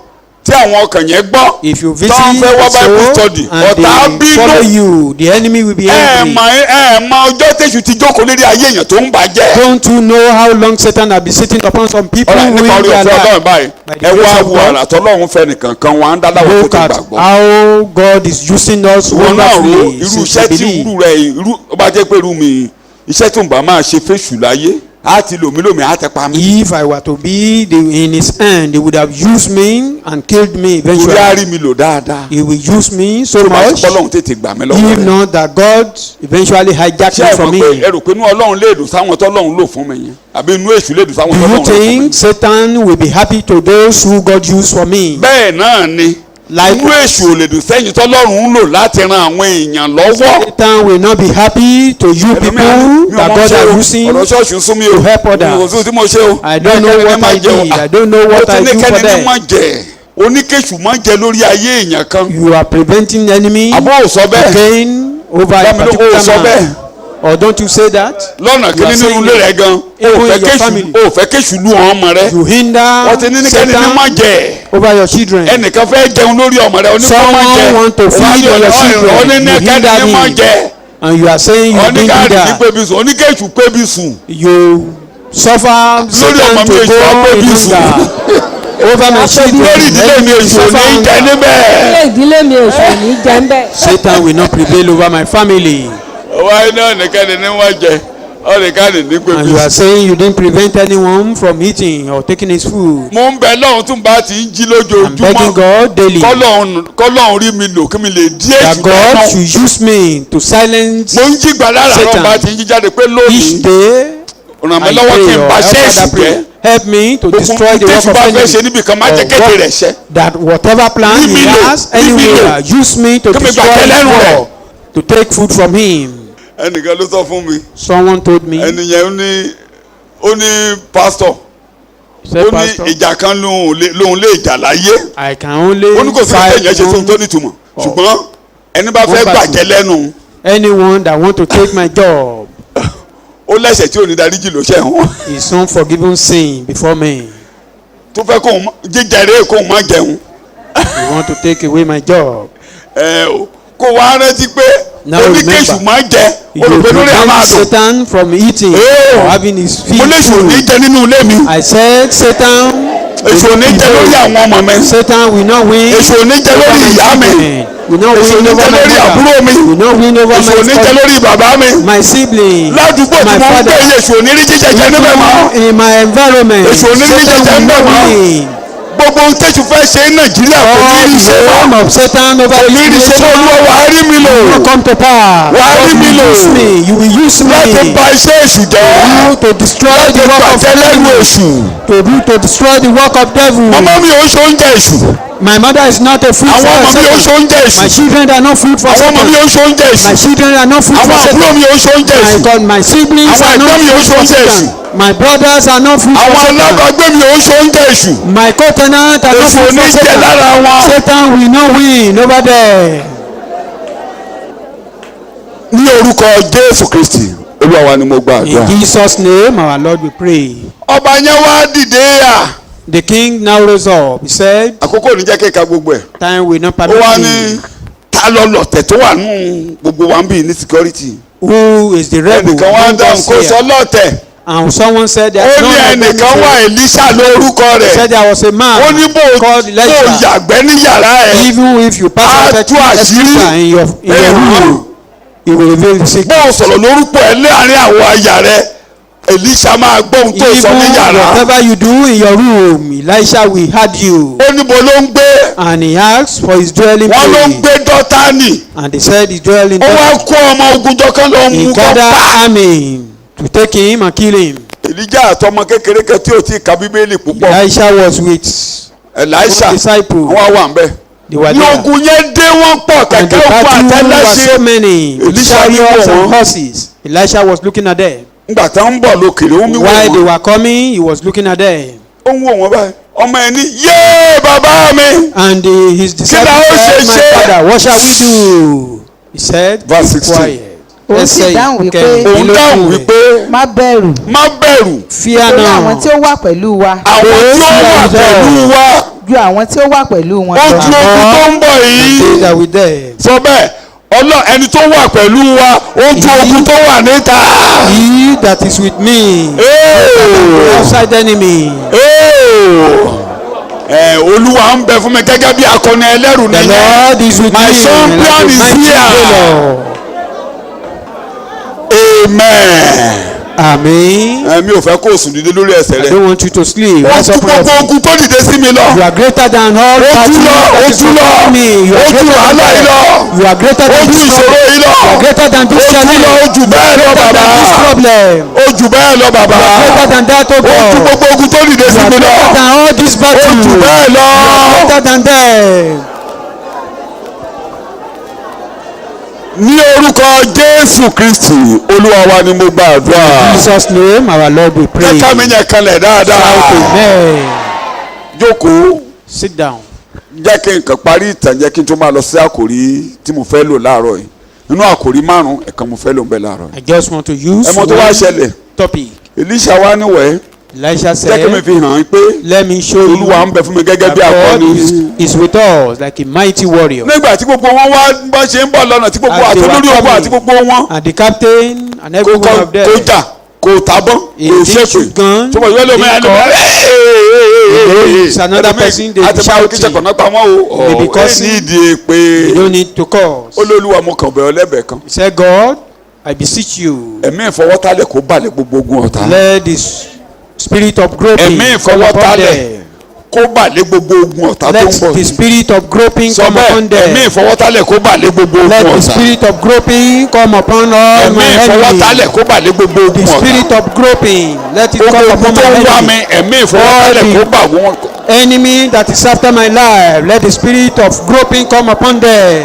tí àwọn ọkàn yẹn gbọ́ If you tó visit ń fẹ́ wá the bible soul study and ọ̀tá they follow bínú you, the enemy will be angry. ẹ mọ ọjọ́ tẹ̀sù ti jókòó lérí ayé èèyàn tó ń bàjẹ́. Don't you know how long Satan has been sitting upon some people ọ̀rẹ́ who nípa in orí their ọ̀fẹ́ ọlọ́run life? báyìí By the ẹ grace wá of wo God. àrà tọ́lọ́run fẹ́ nìkan kan wọn á ń dáláwọ̀ tó Look ti at gbàgbọ́. how God is using us wọn náà ro wonderfully irú since iṣẹ́ we tí believe. irú rẹ̀ irú ó bá jẹ́ pé irú mi iṣẹ́ tó ń bá máa ṣe fẹ́ṣù láyé á ti lòmílòmí á tẹ pa mí. If I were to be in his hand, he would have used me and killed me torí á eventually. rí mi lò dáadáa. He will use me so tó bá ti much, pọ́ lọ́hún tètè gbà mí lọ́wọ́ if rẹ̀. not that God eventually hijacked ṣé me ẹ from mọ̀ pé me. ẹ rò pé inú ọlọ́run lè dùn sáwọn tọ́lọ́run lò fún mi yẹn àbí inú èṣù lè dùn sáwọn Do tọ́lọ́run you lò fún mi. think Satan will be happy to those who God used for me? bẹ́ẹ̀ náà ni Like inú èṣù ò lè dùn sẹ́yìn tọ́lọ́run ń lò láti ran àwọn èèyàn lọ́wọ́. Satan will not be happy to you people that God are using. ọ̀rọ̀ ṣọ́ọ̀ṣì ń sún mi o to help others. kò sí tí mo ṣe o. I don't know what I did. I don't know what I do for ó ti ní kẹ́ni ní them. má jẹ oníkèṣù má jẹ lórí ayé èèyàn kan. You are preventing enemy àbọ̀ ò sọ bẹ́ẹ̀ again over a Dámi ló kó o sọ particular bẹ́ẹ̀. man. Or don't you say that? lọ́nà You kìíní are nínú saying ilé rẹ̀ gan even in your family. o fẹ́ kéṣù lù ọ́n ọmọ rẹ. You hinder wọ́n ti ní kẹ́ni ní má Satan jẹ over your children. ẹnìkan fẹ́ jẹun lórí ọmọ rẹ oníkọ́ má jẹ Someone want to feed on your children. oníní You hinder kẹ́ni ní má him. jẹ And you are saying you didn't do oníkàdì ní that. pébi sùn oníkèṣù pébi sùn. You suffer lórí ọmọ Satan mi to èṣù go apébi in sùn hunger over my children. lórí ìdílé mi Enemy èṣù ò ní suffer jẹ hunger. níbẹ̀. ilé ìdílé mi ò sì ní jẹ́ ń bẹ̀. Satan will not prevail over my family. wáyé náà nìkan ni wọ́n jẹ ọ̀nìkan ní pébi And you are sùn. saying you didn't prevent anyone from eating or taking his food. mo ń bẹ lọ́hún tún bá ti ń jí I'm begging lójoojúmọ́ God daily kọ́lọ́hún rí mi lò kí mi lè dí that èṣù God dáná. should use me to silence mo ń jí gbàdá àràrọ̀ Satan. bá ti ń jí jáde pé each lónìí day. ràn mí I lọ́wọ́ kí pray n or bá ṣe help èṣù Father pray. jẹ́ Help me to destroy gbogbo the work tẹ̀sù of bá fẹ́ ṣe enemy. níbi kan má jẹ́ Or kéde what- rẹ̀ ṣẹ́. That whatever plan Leave he me alone. has Leave me anywhere, alone. use me to Kí mi destroy gbàgbé his lẹ́nu rẹ̀. work, to take food from him. ẹnìkan ló sọ fún mi Someone told me, ẹni yẹn ó ní pásítọ̀ said, ó ní Pastor, ìjà kan lòun lè jà láyé I can only ó ní kò sí fight ẹ̀yìn ẹ̀ṣẹ̀ tó ń tó one- nítumọ̀ ṣùgbọ́n ẹni bá fẹ́ One person. gbàjẹ́ lẹ́nu anyone that want to take my job ó lẹ́sẹ̀ tí ò ní daríjì ló ṣẹ̀ wọ́n is unforgiven sin before me. tó fẹ́ kóun jíjẹrẹ kóun má jẹun You want to take away my job. kó wá rántí pé Now oníkéṣù remember, má jẹ You olùgbé lórí àwọn prevent àdùn Satan from eating Oh. or having his mo feet léṣù ò ní full. jẹ nínú ilé mi I said Satan èṣù ò ní jẹ lórí àwọn ọmọ mi Satan will not win èṣù ò ní jẹ over lórí my ìyá mi children. Will not èṣù ò win ní over jẹ my lórí àbúrò mother. mi Will not win over èṣù ò ní jẹ my lórí bàbá mi my sibling. ládùúgbò tí my mo ń gbé father. yìí èṣù ò ní rí jíjẹ jẹ níbẹ̀ mọ́ In my environment, Èṣù ò ní rí Satan jíjẹ will ńbẹ̀ not mọ́. win. gbogbo ohun tẹ̀sù fẹ́ ṣe ní nàìjíríà kò ní All rí the ṣe realm mọ́ of Satan over kò ní rí this ṣe mọ́ nation olúwa wà á rí mi lò will not come to pass. Wà á rí God mi will lò. use me. You will use láti me bà iṣẹ́ èṣù jẹ́ you to destroy the work of bàjẹ́ lẹ́nu enemy. èṣù To destroy the work of devil. ọmọ mi ò ń ṣe oúnjẹ èṣù My mother is not a food àwọn for ọmọ mi ò ń ṣe Satan. oúnjẹ èṣù My children are not food for àwọn ọmọ mi Satan. ò ń ṣe oúnjẹ èṣù My children are not food àwọn for àbúrò Satan. mi ò ń ṣe oúnjẹ èṣù My God, my siblings Àwọn are not ẹ̀gbọ́n mi ò ń food ṣe for oúnjẹ èṣù. Satan. My brothers are not food for àwọn Satan. alábàágbé mi ò ń ṣe oúnjẹ èṣù My co-tenant are not èṣù ò food ní for jẹ Satan. lára wọn Satan will not win over there. ní orúkọ jésù kristi olúwa wa ni mo gba In àdúrà. Jesus' name, our Lord, we pray. ọba yẹn wá dìde à The king now rose up. He said, àkókò ní jẹ́ kéka gbogbo ẹ̀ time will not ó permit wá ní me. ta lọ lọ̀tẹ̀ tó wà nù gbogbo wa ń bì ní security Who is the rebel ẹnìkan wá ń among dáhùn us kó sọ here? lọ́tẹ̀ And someone said that ó ní ẹnìkan wà Èlíṣà lórúkọ rẹ̀. said there was a man ó ní called bó Elisha. yàgbẹ́ ní yàrá ẹ̀. Even if you pass Á a tú àṣírí. in your room, he will reveal the secret. bó o sọ̀rọ̀ lórúkọ ẹ̀ láàrin àwọn aya rẹ̀ Èlíṣà máa gbọ́ ohun tó sọ ní Even yàrá. whatever you do in your room, Elisha will heard you. ó níbo ló ń gbé. And he asked for his dwelling wọ́n ló ń place. gbé Dọ́tánì. And they said his dwelling ó wá place. kó ọmọ ogun jọ kán lọ He mú kán gathered pa. army to take him and kill him. Èlíjà àtọmọ kékeré kan tí ò tí ì ka bíbélì púpọ̀. Elisha was with Èlíṣà disciples. wọ́n wà ń bẹ̀. They were ní there. ogun yẹn dé wọ́n pọ̀ And the kẹ̀kẹ́ ogun battle was àtẹlẹ́sẹ̀. so many with Elisha chariots wò and wọ́n. horses. Elisha was looking at them. ngbà tá ń bọ̀ lókèrè ó ń wò While they wọ́n. were coming, he was looking at them. ó ń wò wọ́n báyìí. ọmọ ẹ̀ ní yéé bàbá mi. And his disciples ó said, ṣe "My ṣe?" father, what shall we do?" He said, Verse "Be 16. quiet." Òun sì dáhùn wípé, òun dáhùn wípé má bẹ̀rù má bẹ̀rù. Fear torí àwọn not. tí ó wà pẹ̀lú wa àwọn tí ó wà pẹ̀lú wa ju àwọn tí ó wà pẹ̀lú wọn ó lọ. ju ogun tó ń bọ̀ They yìí. that with them. sọ bẹ́ẹ̀ ẹni tó wà pẹ̀lú wa ó ju ogun tó wà níta. He that is with me, Hey! outside enemy. Olúwa ń bẹ fún mi gẹ́gẹ́ bí akọni ẹlẹ́rù The nìyẹn. Lord is with My me. champion like a is mighty here. valor. Amen. Amen. Mi ò fẹ́ kó o sùn dídé lórí ẹsẹ̀ I rẹ̀. don't want you to sleep. ó Rise ju up on your gbogbo feet. ogun tó dìde sí mi You lọ. are greater than all ó battles ju lọ that ó is ju lọ before me. You ó are ju greater than wàhálà yìí lọ. that. You are greater ó than ju this ìṣòro problem. yìí lọ. You are greater than this ó ju challenge. lọ ó ju bẹ́ẹ̀ lọ Greater bàbá. than this problem. ó ju bẹ́ẹ̀ lọ bàbá. Greater than that, oh ó ju God. gbogbo ogun tó dìde You sí are mi lọ. greater than all these ó battles. ju bẹ́ẹ̀ lọ. Greater than them. ní orúkọ Jésù Kristi Olúwa wa ni mo gba àdúrà. In Jesus' name, our Lord, we pray. jẹ́ ká mi yẹn kanlẹ̀ dáadáa. Amen. jókòó Sit down. jẹ́ kí n kàn parí ìtàn jẹ́ kí n tó máa lọ sí àkòrí tí mo fẹ́ lò láàárọ̀ yìí nínú àkòrí márùn-ún ẹ̀kan mo fẹ́ lò ń bẹ láàárọ̀ yìí. I just want to use ẹ mọ̀ tó wá ṣẹlẹ̀ topic. Èlíṣà wá níwẹ̀ Elisha jẹ́ kí mi said, fi hàn án pé "Let me show you Olúwa ń bẹ fún mi gẹ́gẹ́ that bí God akọni. is with us like a mighty warrior." nígbà tí gbogbo wọn wá bá ṣe ń bọ̀ lọ́nà tí gbogbo As they were àtolórí ogun coming. àti gbogbo wọn And the captain and every kó one of them, jà kó tabọ́n He kó did ṣépè shoot gun, tó bọ̀ yọ lómi did It's another person they àti báwo kí shouting. sẹ́kọ̀ọ́ náà pamọ́ o They be ẹ cursing. ní ìdí èpè you don't need to cause. Olúwa mo kàn bẹ̀ ọ́ lẹ́bẹ̀ẹ́ kan He said, "God, I beseech you, ẹ̀mí ìfọwọ́tálẹ̀ kó balẹ̀ gbogbo ogun ọ̀tá let this spirit of groping ẹ̀mí come upon ìfọwọ́tálẹ̀ them. kó balẹ̀ gbogbo ogun ọ̀tá tó Let ń bọ̀ the spirit of groping sọ come upon bẹ́ẹ̀ ẹ̀mí them. ìfọwọ́tálẹ̀ kó balẹ̀ gbogbo ogun Let the ọ̀tá spirit of groping come upon all ẹ̀mí my ìfọwọ́tálẹ̀ enemies. kó balẹ̀ gbogbo ogun The ọ̀tá spirit of groping, let it gbogbo come ogun upon tó ń wá my mi enemy. ẹ̀mí ìfọwọ́tálẹ̀ kó bà wọ́n. Enemy that is after my life, let the spirit of groping come upon them.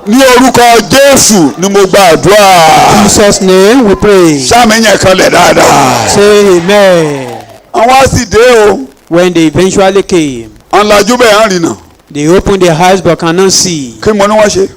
ní orúkọ Jésù ni mo gba àdúrà. In Jesus' name we pray. sáàmì yẹn kan lẹ̀ dáadáa. Say amen. àwọn á sì dé o. When they eventually came, ọ̀nlàjú bẹ́ẹ̀ hàn rìnà. they opened their eyes but cannot see. kí mo ní wọ́n ṣe.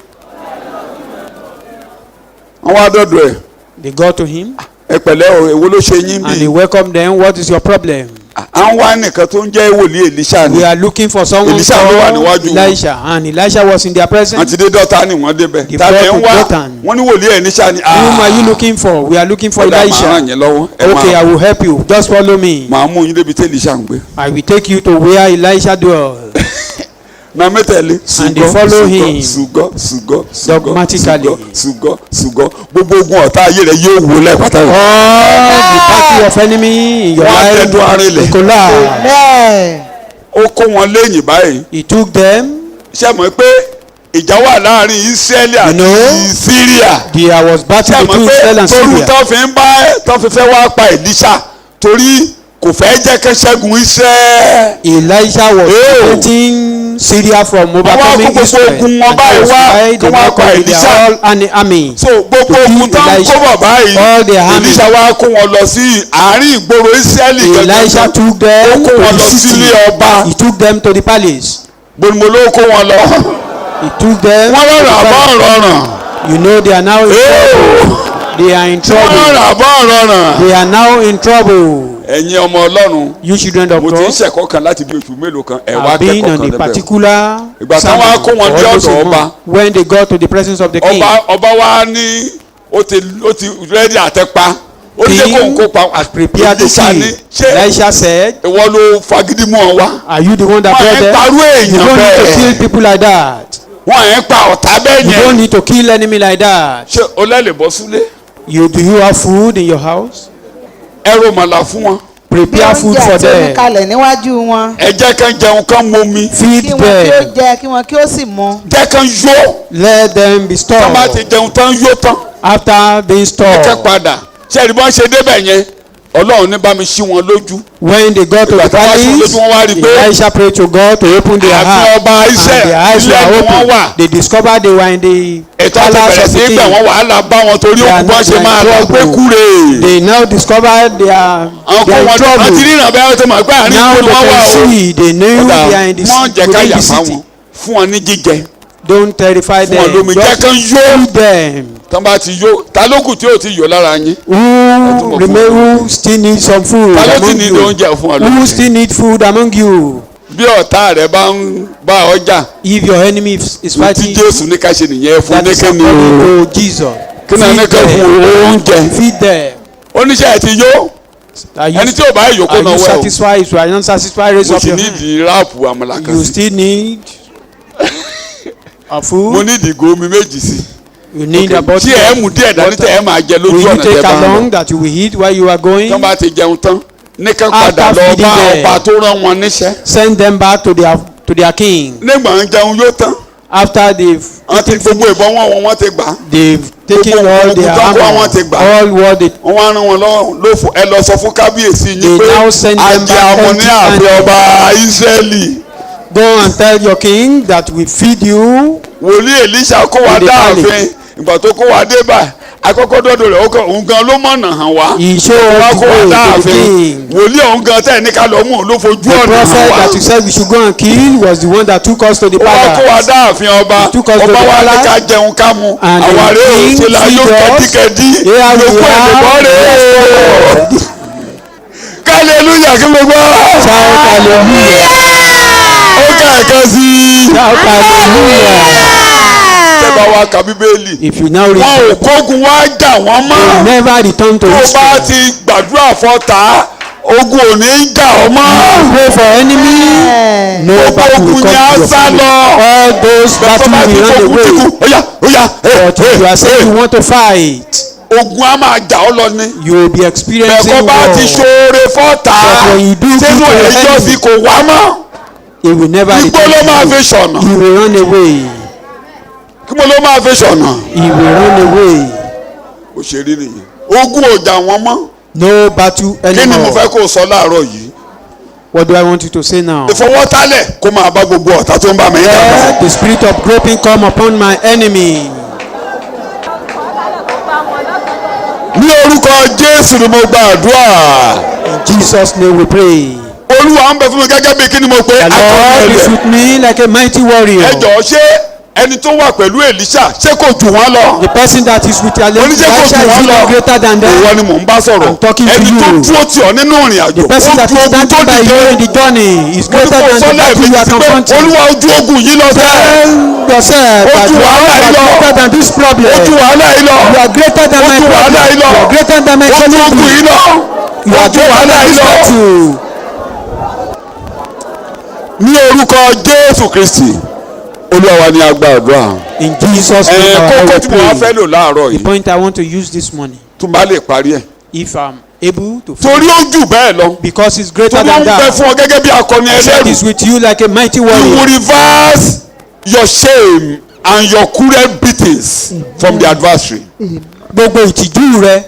àwọn adọ́dọ̀ ẹ̀ They got to him ẹ pẹ̀lẹ́ o èwo ló ṣe yín and he bí. welcomed them. What is your problem? à ń wá nìkan tó ń jẹ́ wòlíì Èlíṣà ni. We are looking for someone Elisha ló wà called níwájú wọn. Elisha, and Elisha was in their presence. àti dé Dọ́tánì wọ́n débẹ̀. The tàbí ń prophet wá Dothan. wọ́n ní wòlíì Èlíṣà ni. Whom are you looking for? We are looking for ọ̀dà màá ràn Elisha. yín lọ́wọ́. ẹ Okay, I máa will help you. Just follow me. màá mú yín débi tí Èlíṣà ń gbé. I will take you to where Elisha dwells. na mẹ́tẹ̀lé. And they follow him sùgọ́ dogmatically. sùgọ́ gbogbo ogun ọ̀tá ayé rẹ̀ yóò wó lẹ́ẹ̀pátá. All the party of enemy in your Wọ́n á life tẹ́dún arinlẹ̀. will collapse. Amen. ó kó wọn léyìn báyìí. He took them. ṣé mọ̀ pé ìjà wà láàrin Ísírẹ́lì àti know, Síríà. There was battle ṣé mọ̀ between pé Israel and torú Syria. tó fi fẹ́ wá pa Èlíṣà torí kò fẹ́ jẹ́ kí ṣẹ́gun Ísírẹ́lì. Elisha was preventing Syria from overcoming gbogbo Israel. ogun wọn And báyìí that's wá why kí they wọ́n now pa come with Èlíṣà. their all and army. so gbogbo ogun tó ń kó bọ̀ báyìí All their army. Èlíṣà wá kó wọn lọ sí àárín ìgboro Ísírẹ́lì Elisha took them ó kó to wọn the lọ city. sílé ọba He took them to the palace. gbòmò ló kó wọn lọ. He took them wọ́n to the rọrùn àbọ̀ palace. rọrùn. You know they are now in trouble. They are in wọ́n trouble. rọrùn àbọ̀ rọrùn. They are now in trouble. ẹ̀yin ọmọ Ọlọ́run You children of mo ti ń God ṣẹ̀kọ́ kan láti bí oṣù mélòó kan ẹ̀ wá have been kẹ́kọ̀ọ́ on kan a lẹ́bẹ̀ẹ́. particular Ìgbà táwọn sermon á kó wọn dé for almost ọ̀dọ̀ a ọba. month. When they got to the presence of the king, ọba wa ní ó ti rẹ́dí àtẹ́pá ó ní kó n kó pa prepare to Èlíṣà ní kill. Elisha said, ìwọ ló fagídí mú ọ wá. are you the one that brought them? parú You èèyàn don't need to kill bẹ́ẹ̀. people like that. wọ́n ẹ̀ ń pa ọ̀tá bẹ́ẹ̀ You don't yẹn. need to kill enemy like that. ṣé o lẹ́lẹ̀ bọ́ súlé. Do you have food in your house? ẹrù màlà fún wọn. Prepare food for oúnjẹ àti omi them. kalẹ̀ níwájú wọn. ẹ jẹ́ kán jẹun kán momi. Feed kí wọn kí ó them. jẹ kí wọn kí ó sì mu. jẹ́ kán yó. Let them be tán bá ti stored. jẹun tán yó tán. After being ẹ kẹ́ stored, padà. ṣé ẹ̀rí bọ́n ṣe débẹ̀ yẹn Ọlọ́run ní bá mi ṣí wọn lójú. when they got to the Ìgbà tí wọ́n palace, ṣí lójú wọn wá rí i pé Elisha prayed to God to open their ààfin eyes, ọba and Israel their eyes ilé were ni wọ́n open. wà. They discovered they were in the ètò àti palace bẹ̀rẹ̀ of sí the í gbà king. wọ́n wàhálà bá wọn torí They are òkú bọ́n ṣe not máa in lọ pé trouble. kúrè. They now discovered they are àwọn in kan wọn àti trouble. ríràn bẹ́ẹ̀ tó máa gbé àárín Now ìlú they wọn wà can o. see, they know they are in the wọ́n jẹ́ ká within yà the fá city. wọn fún wọn ní jíjẹ. Don't terrify Fún wọn them. lómi, jẹ́ Just kán yó. feed them. tán bá ti yó ta ló kù tí ò ti yó lára yín. Who still need some food ta ló ti among ní you? oúnjẹ fún ọ Who lónìí. still need food among you? bí ọ̀tá rẹ̀ bá ń bá ọjà If your enemy is tí fighting you, Jésù ní ká ṣe nìyẹn fún that is oníkẹ́ni o. according to Jesus. kí náà ní Feed ká fún them. oúnjẹ. Feed them. oníṣẹ́ ẹ̀ ti yó. Are you, ẹni tí ò bá yòókù are náà you wẹ̀ o. satisfied? If you are not satisfied, raise mo up sì your ní hand. ìdí ráàpù àmàlà kan You sí. still need a mo food. ní ìdí ìgò omi méjì sí. You need a bottle tí ẹ mú of díẹ̀ dání tẹ́ ẹ máa jẹ lójú Will you ọ̀nà tẹ́ take bá ń lọ. along that you will eat while you are going? tán bá ti jẹun tán ní ká padà After lọ feeding bá them. ọba tó rán wọn níṣẹ́. Send them back to their king. nígbà ń jẹun yó tán After they've wọ́n ti gbogbo ìbọn wọn ti gbà. they've taken Gbogbo all their ogun tó kó àwọn ti armor, gbà. all what they wọ́n wá rán wọn lófo ẹ lọ sọ fún kábíyèsí yín They pé now send them ajé back àwọn ní ààfin empty-handed. ọba Ísírẹ́lì. go and tell your king that we feed you. wòlíì Èlíṣà kó wa In the dáàfin palace. ìgbà tó kó wa dé báyìí akọ́kọ́ dọ́dọ̀ rẹ̀ òun gan ló mọ̀nà hàn wá. He showed wá us kó wa the way to the dáàfin king. wòlíì ọ̀hún gan tẹ̀ ní ká lọ mú òun ló fojú The ọ̀nà hàn prophet wá. that you said we should go and kill was the one that took us to the ó wá kó wa palace. dáàfin ọba He took us to ọba the wa ní palace. ká jẹun ká mu And the àwárí òun king ṣe la yóò feed us. kẹ́díkẹ́dí Here we yòókù are. ẹ̀dẹ̀bọ́ rẹ̀ kálẹ̀lúyà kí gbogbo Shout hallelujah. ó kẹ̀kẹ́ sí i. Shout hallelujah. tẹ́ bá wa ka bíbélì If you now read, wọn ò kógun wá jà wọ́n mọ́. never return to tó bá Israel. ti gbàdúrà fọ́ta ogun ò ní í jà ọ́ mọ́. Pray for enemy. No gbogbo battle will ogun come ni to á your sá family. lọ. All those bẹ́ẹ̀ tó bá battles ti will run fogun ti away. kú óyá óyá But if you are saying you want to fight, ogun á máa jà ọ́ lọ ni. you will be bẹ́ẹ̀ experiencing kó bá ti war. ṣoore fọ́ta But when you do good sínú to your ẹjọ́ enemy, sí kò wá mọ́. He will never igbó return ló máa to fi you. ṣọ̀nà. He will run away. kí mo ló máa fi ṣọ̀nà. He will run away. ó ṣe rí nìyẹn. ogun ò jà wọ́n mọ́. No battle kí ni mo anymore. fẹ́ kó o sọ láàárọ̀ yìí. What do I want you to say now? ìfọwọ́tálẹ̀ kó máa bá gbogbo ọ̀tá tó ń bá mi jà. Let the spirit of groping come upon my enemy. ní orúkọ Jésù ni mo gba àdúrà. In Jesus' name we pray. Olúwa ń bẹ fún mi gẹ́gẹ́ bí kí ni mo pé The Lord is with me like a mighty warrior. ẹ jọ̀ọ́ ṣé ẹni tó wà pẹ̀lú Èlíṣà ṣé kò jù wọ́n lọ. The person that is with oníṣẹ́ kò Elisha jù is wọ́n even lọ. greater than ìwọ them. ni mò ń bá sọ̀rọ̀. I'm talking to ẹni tó you. dúró tì ọ́ nínú ìrìn àjò. The person that is ogun tó standing by you dìde. in the journey is greater than the sọ́lẹ̀ battle mi you are ti pé confronting. Olúwa ojú ogun yìí lọ sẹ́. Tell yourself that Ojú you wàhálà are yìí lọ. greater than this problem. ojú wàhálà yìí lọ. You are greater than my ojú problem. wàhálà yìí lọ. You are greater than my ojú ogun calamity. yìí lọ. You are ojú greater wàhálà than yìí this lọ. battle. ní orúkọ Jésù Kristi Olúwa wa ni a gba àdúrà. In Jesus' name kókó I tí mo wá fẹ́ pray. lò láàárọ̀ The yìí point I want to use this morning, tún bá lè parí ẹ̀. if I'm able to torí ó jù bẹ́ẹ̀ lọ. because it's greater tó wọ́n than ń bẹ that. fún ọ gẹ́gẹ́ bí akọni God ẹlẹ́rù. is with you like a mighty You will warrior. reverse your shame and your cruel beatings from the adversary. Gbogbo ìtìjú rẹ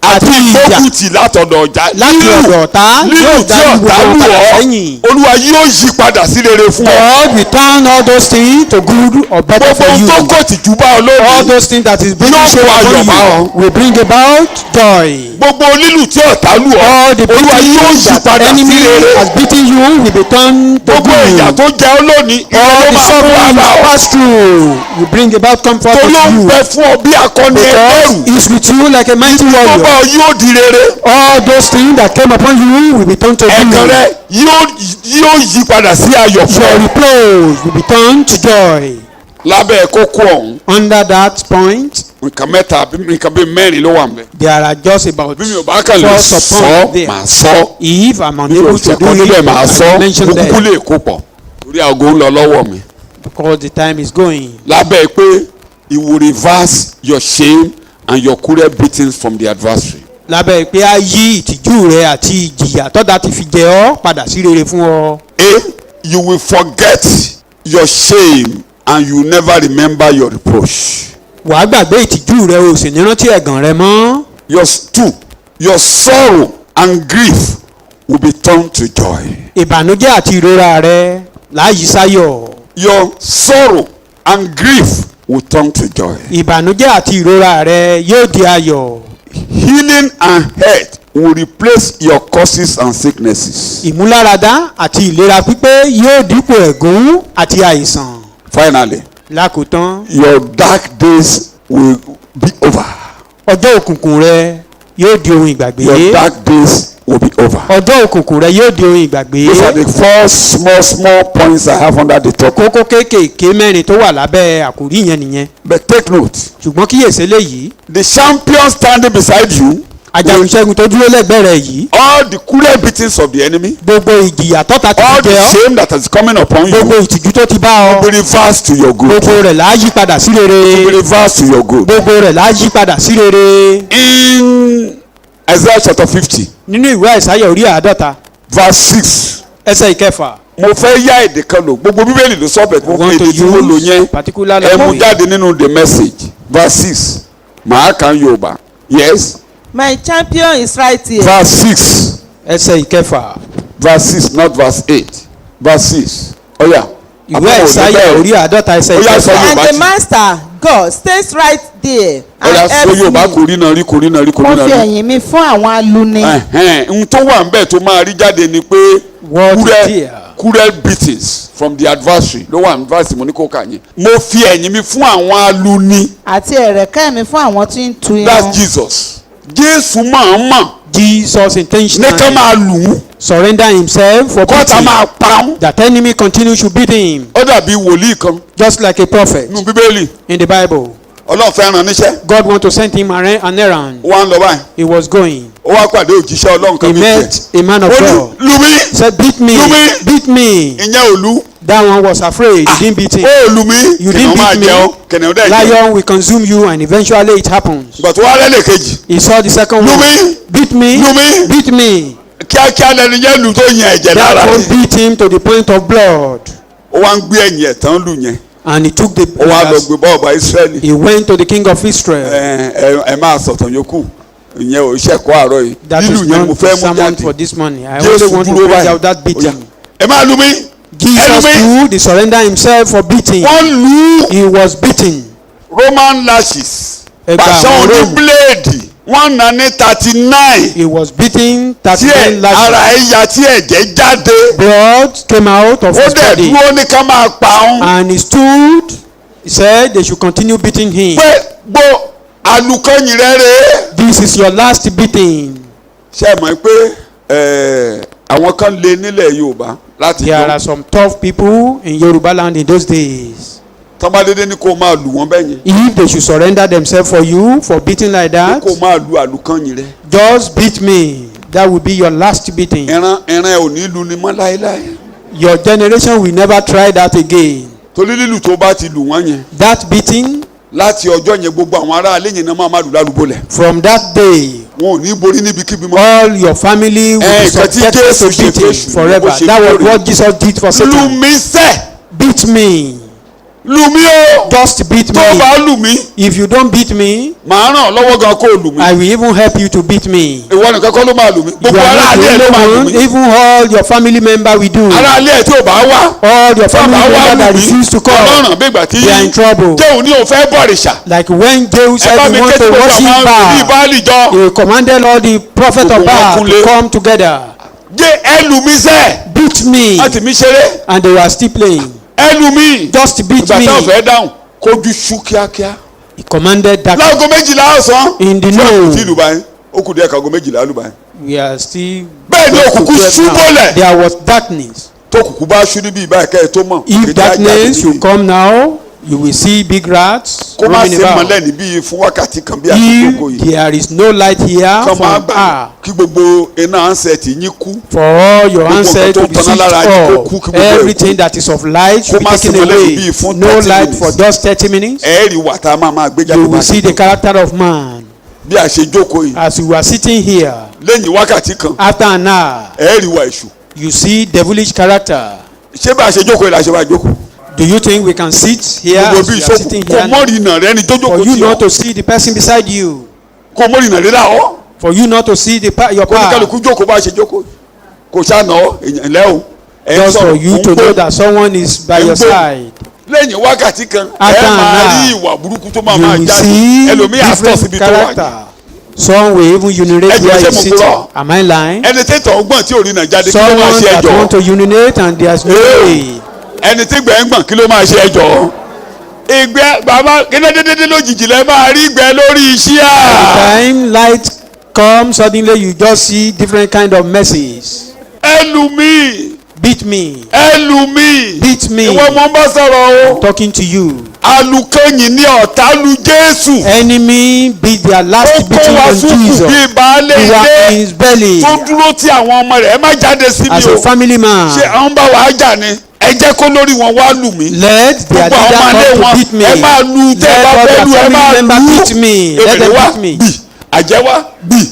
àti ìgbókùtì látọ̀dọ̀ ọjà láti ọ̀dọ̀ ọ̀tá lílù yóò tí dá ọ̀tá gbogbo lù padà ọ́ sẹ́yìn. Olúwa yóò yí padà sí rere fún ọ. God will turn all those things to good or better gbogbo for ohun you. tó kò tìjú bá ọ All lónìí those things that is bringing Yóò shame mú ayọ̀ bá upon ọ. you will bring about joy. gbogbo lílù tí ọ̀tá lù ọ́ All the Olúwa yóò beatings yí that padà sí enemy rere. has beaten you will be turned to gbogbo ìyà good. tó jẹ ọ́ lónìí ìyà All ló the máa fún suffering wa you bá ọ. pass through will bring about comfort tó ló to ń you. bẹ fún ọ bí akọni ẹlẹ́rù. God is with you like a mighty tó bá warrior. ọ yóò di rere. All those things that came upon you will be turned to ẹ̀kan good. rẹ yóò yí padà sí ayọ̀ fún Your ọ. reproach will be turned to joy. lábẹ́ kókó ọ̀hún Under that point, nǹkan mẹ́ta nǹkan bíi mẹ́rin ló wà nbẹ. There are just about bí mi ò bá kàn lè 4 sọ support there. màá sọ If I'm bí mi ò unable to do ṣẹ̀kọ́ níbẹ̀ it, màá sọ I mention mo kúkú them lè kó pọ̀ torí aago ń lọ lọ́wọ́ mi. because the time is going. lábẹ́ pé it will reverse your shame and your cruel beatings from the adversary. Lábẹ́ pé a yí ìtìjú rẹ àti ìjìyà tọ́da ti fi jẹ ọ́ padà sí rere fún ọ. You will forget your shame and you never remember your reproach. Wàá gbàgbé ìtìjú rẹ o sì ní rántí ẹ̀gàn rẹ mọ́. Your sorrow and grief will be turned to joy. Ìbànújẹ́ àti ìrora rẹ láàyè sáyọ̀. Your sorrow and grief will turn to joy. Ìbànújẹ́ àti ìrora rẹ yóò di ayọ̀. Healing and health will replace your causes and sicknesses. Ìmúláradá àti ìlera pípé yóò dípò ẹ̀gún àti àìsàn. Finally, Lákòótán, your dark days will be over. ọjọ́ òkùnkùn rẹ yóò di ohun ìgbàgbé. Your dark days will be over. Ọjọ́ òkùnkùn rẹ yóò di ohun ìgbàgbé. Those are the 4 small points I have under the topic. Kókó kéékèèké mẹ́rin tó wà lábẹ́ àkòrí yẹn nìyẹn. But take note, Ṣùgbọ́n kíyèsí eléyìí. the champion standing beside you, Ajagunṣẹ́gun tó dúró lẹ́gbẹ̀ẹ́ rẹ yìí. all the cruel beatings of the enemy, Gbogbo ìjìyà tọ́ta ti all fi the jẹ ọ́. shame that is coming upon Gbogbo you, ìtìjú tó ti bá ọ. will be reversed to your good. Gbogbo rẹ̀ là á yí padà sí Will be rere. reversed to your good. Gbogbo rẹ̀ là á yí padà sí rere. In Isaiah chapter 50, Nínú ìwé Àìsáyà orí 50 verse 6, ẹsẹ̀ ìkẹfà. mo fẹ́ yá èdè kan lò gbogbo bíbélì ló sọ bẹ́ẹ̀ mo Want fẹ́ to èdè tí wọ́n lò yẹn use particular ẹ mú language. jáde nínú the message verse 6 màá kàn Yorùbá yes My champion is right here. verse 6 Ẹsẹ̀ ìkẹfà. verse 6 not verse 8 verse 6 oya Ìwé Àìsáyà orí 50 ẹsẹ̀ Ó yá, sọ ìkẹfà. And Yorùbá the ti- master God stays right there and oya sọ helps Yorùbá me. kò rí náà rí kò rí náà rí kò mo rí náà fi rí ẹ̀yìn mi fún àwọn aluni. n tó wà nbẹ tó máa rí jáde ni pé What cruel dear? cruel beatings from the adversary ló wà ní verse mo ní kó kà yẹn mo fi ẹ̀yìn mi fún àwọn aluni àti ẹ̀rẹ̀kẹ́ mi fún àwọn tí ń tu irun. that's Jesus Jésù máa ń mọ̀ Jesus ní ká intentionally máa lù ú surrender himself for kọ́ta beating. máa pa ọ́n. That enemy continue to beat him ó dàbí wòlíì kan just like a prophet nínú bíbélì in the Bible. Ọlọ́run fẹ́ rán níṣẹ́ God want to send him an errand. ó wá ń lọ báyìí He was going. ó wá pàdé òjíṣẹ́ Ọlọ́run He kan bí met a man ó of ní God. lù mí He said, beat me, Lumi. beat me. ìyẹn ò lù That one was afraid. He didn't beat him. ó lù mí You kìnìún didn't máa beat me. jẹun kìnìún dẹ̀ jẹun Lion will consume you, and eventually it happens. ìgbà tó wá lẹ́lẹ̀ kejì He saw the second Lumi. one. Beat me, Lumi. beat me. kíákíá lẹnu yẹn lù tó yẹn ẹ̀jẹ̀ lára That one rẹ̀ beat him to the point of blood. ó wá ń gbé ẹ̀yìn ẹ̀ tán lù yẹn And he took the. ó wá lọ gbé bọ́ọ̀bà Ísírẹ́lì He went to the king of Israel. ẹ máa sọ̀tàn yòókù ìyẹn ò ṣẹ̀kọ́ àárọ̀ yìí That lílù is yẹn mo not fẹ́ the mú sermon jáde for this morning. I Jésù only want to dúró bring báyìí out that Ó yá, beating. ẹ máa lù mí Jesus Enemy. too, he surrendered himself for beating. wọ́n lù ú. He was beaten. Roman lashes Ẹgbà pàṣẹ àwọn oní Rome. bíléèdì wọ́n nà ní 39 He was beaten tí 39 ara lashes. ẹ̀ ya tí ẹ̀jẹ̀ jáde Blood came out of ó his dẹ̀ body. dúró ní ká máa pa òun And he stood. He said they should continue beating him. pé gbó alukọ́yìn rẹ̀ rèé. This is your last beating. ṣé ẹ mọ̀ pé àwọn kan lé nílẹ̀ Yorùbá láti There jọ are some tough people in Yoruba land in those days. tọ́mọdédé ní kó máa lù wọ́n bẹ́yẹn If they should surrender themselves for you for beating like that, kó máa lu alukọ́yìn rẹ̀ just beat me. That will be your last beating. ẹran ẹ̀ ò ní lu ni mọ́ láéláé Your generation will never try that again. torí lílù tó bá ti lù wọ́n yẹn That beating, láti ọjọ́ yẹn gbogbo àwọn ará alẹ́ yẹn náà máa lù lálùbọ́lẹ̀ from that day, wọn ò ní borí níbikíbi mọ́. all your family will be nǹkan tí subjected Jésù to ṣe beating f'Èṣù ni forever. bó ṣe That was kórè. what Jesus did for lù Satan. mí sẹ́ Beat me. lù mí o Just beat tó me. bá lù mí If you don't beat me, màá ràn ọ́ lọ́wọ́ gan kó lù mí I will even help you to beat me. ìwọ nìkan kọ́ ló máa lù mí You gbogbo are ará not alẹ́ ẹ̀ ló the máa lù only mí one. Even all your family member will do. ará alẹ́ ẹ̀ tí ò bá wá All your family bàbá wa member that lù mí refuse to come, ọlọ́run bí ìgbà tí they are in trouble. jéhùn ní òun fẹ́ bọ̀rìṣà Like when Jehu ẹ said bá he mi want ké to tí gbogbo worship àwọn ìlú Baal, ìbáàlì jọ he commanded all the prophets of Gbogbo wọn Baal kúnlé. to come together. jẹ́ ẹ lù mí sẹ́ Beat me. láti mi ṣeré And they were still playing. ẹ lù mí Just beat ìgbà me. táwọn fẹ́ dáhùn kójú ṣú kíákíá He commanded that láago méjìlá ọ̀sán in the tí noon. lù báyìí ó kù díẹ̀ kágo méjìlá lù báyìí We are still. bẹ́ẹ̀ ni òkùnkùn ṣú bọ́lẹ̀ There was darkness. tó kùkù bá ṣú níbí ìbá ẹ̀kẹ́ tó mọ̀ If kéde ajá darkness níbí. should come now, You will see big rats kó má roaming ṣe about. mọ́lẹ̀ níbí fún wákàtí kan bí àtúntò If yìí. there is no light here kọ́ for máa an gbà hour, kí gbogbo iná handset yín kú. for all your Gbogbo handsets nǹkan tó to be ń taná switched lára yín kó off, kú, kí gbogbo ẹ̀ kú. everything that is of light should be Kó má taken sí mọ́lẹ̀ away. níbí fún No 30 light minutes. for just 30 minutes. ẹ̀ẹ́rì wà tá a máa gbé jáde You will bá see ṣe the tó. character of man. bí a ṣe jókòó yìí As we are sitting here, lẹ́yìn wákàtí kan after an hour, ẹ̀ẹ́rì wà èṣù. you see devilish character. ṣé bá a ṣe jókòó yìí la ṣe máa jókòó. Do you think we can sit here gbogbo as bí we are sitting ìṣòkò kò here mọ́rì iná rẹ ni tó for jókòó you tì not ọ́ to see the person beside you, kò mọ́rì iná rẹ là ọ́ for you not to see your kó ní path, kálukú jókòó bá a ṣe jókòó kò ṣàná èèyàn lẹ́ o ẹ̀ ń just for sọ̀rọ̀ you to know ń that someone is by Ń your gbó. side. lẹ́yìn wákàtí kan After ẹ an máa hour, rí ìwà burúkú tó máa You will jáde see ẹlòmíì àtọ̀ síbi different tó wà ní. character. Some will even urinate Ẹjọ́ where ṣé you mo sit. purọ́? Am I lying? ẹni tí tọ̀ ọgbọ́n tí ò rí náà jáde kí ló máa Someone ṣe that ẹjọ́ want to urinate and there's no way. ẹni tí gbẹ̀ ń gbọ̀n kí ló máa ṣe ẹjọ́ ìgbẹ́ bàbá kíndéndéndé lójijì lẹ́ máa rí ìgbẹ́ lórí iṣẹ́ à. Time light comes, suddenly you just see different kind of messes. ẹlùmí Beat me, ẹlùmí beat me. ìwọ mo ń bá sọ̀rọ̀ o Talking to you. alùkẹ́yìn ní ọ̀tá lu Jésù Enemy beat their ó last kó beating wa on sùkù Jesus. bíi baálé You are in ilé his belly tó dúró tí àwọn ọmọ rẹ̀ ẹ má jáde sí mi as o a family man. ṣé àwọn bá wàá jà ni ẹ jẹ́ kó lórí wọn wá lù mí Let their gbogbo àwọn leader ọmọdé come to wọn beat me. ẹ máa lu tẹ́ ẹ Let bá all fẹ́ their lu ẹ máa family member lu beat me. Let èbèrè them wá beat me. bì àjẹ́ wá bì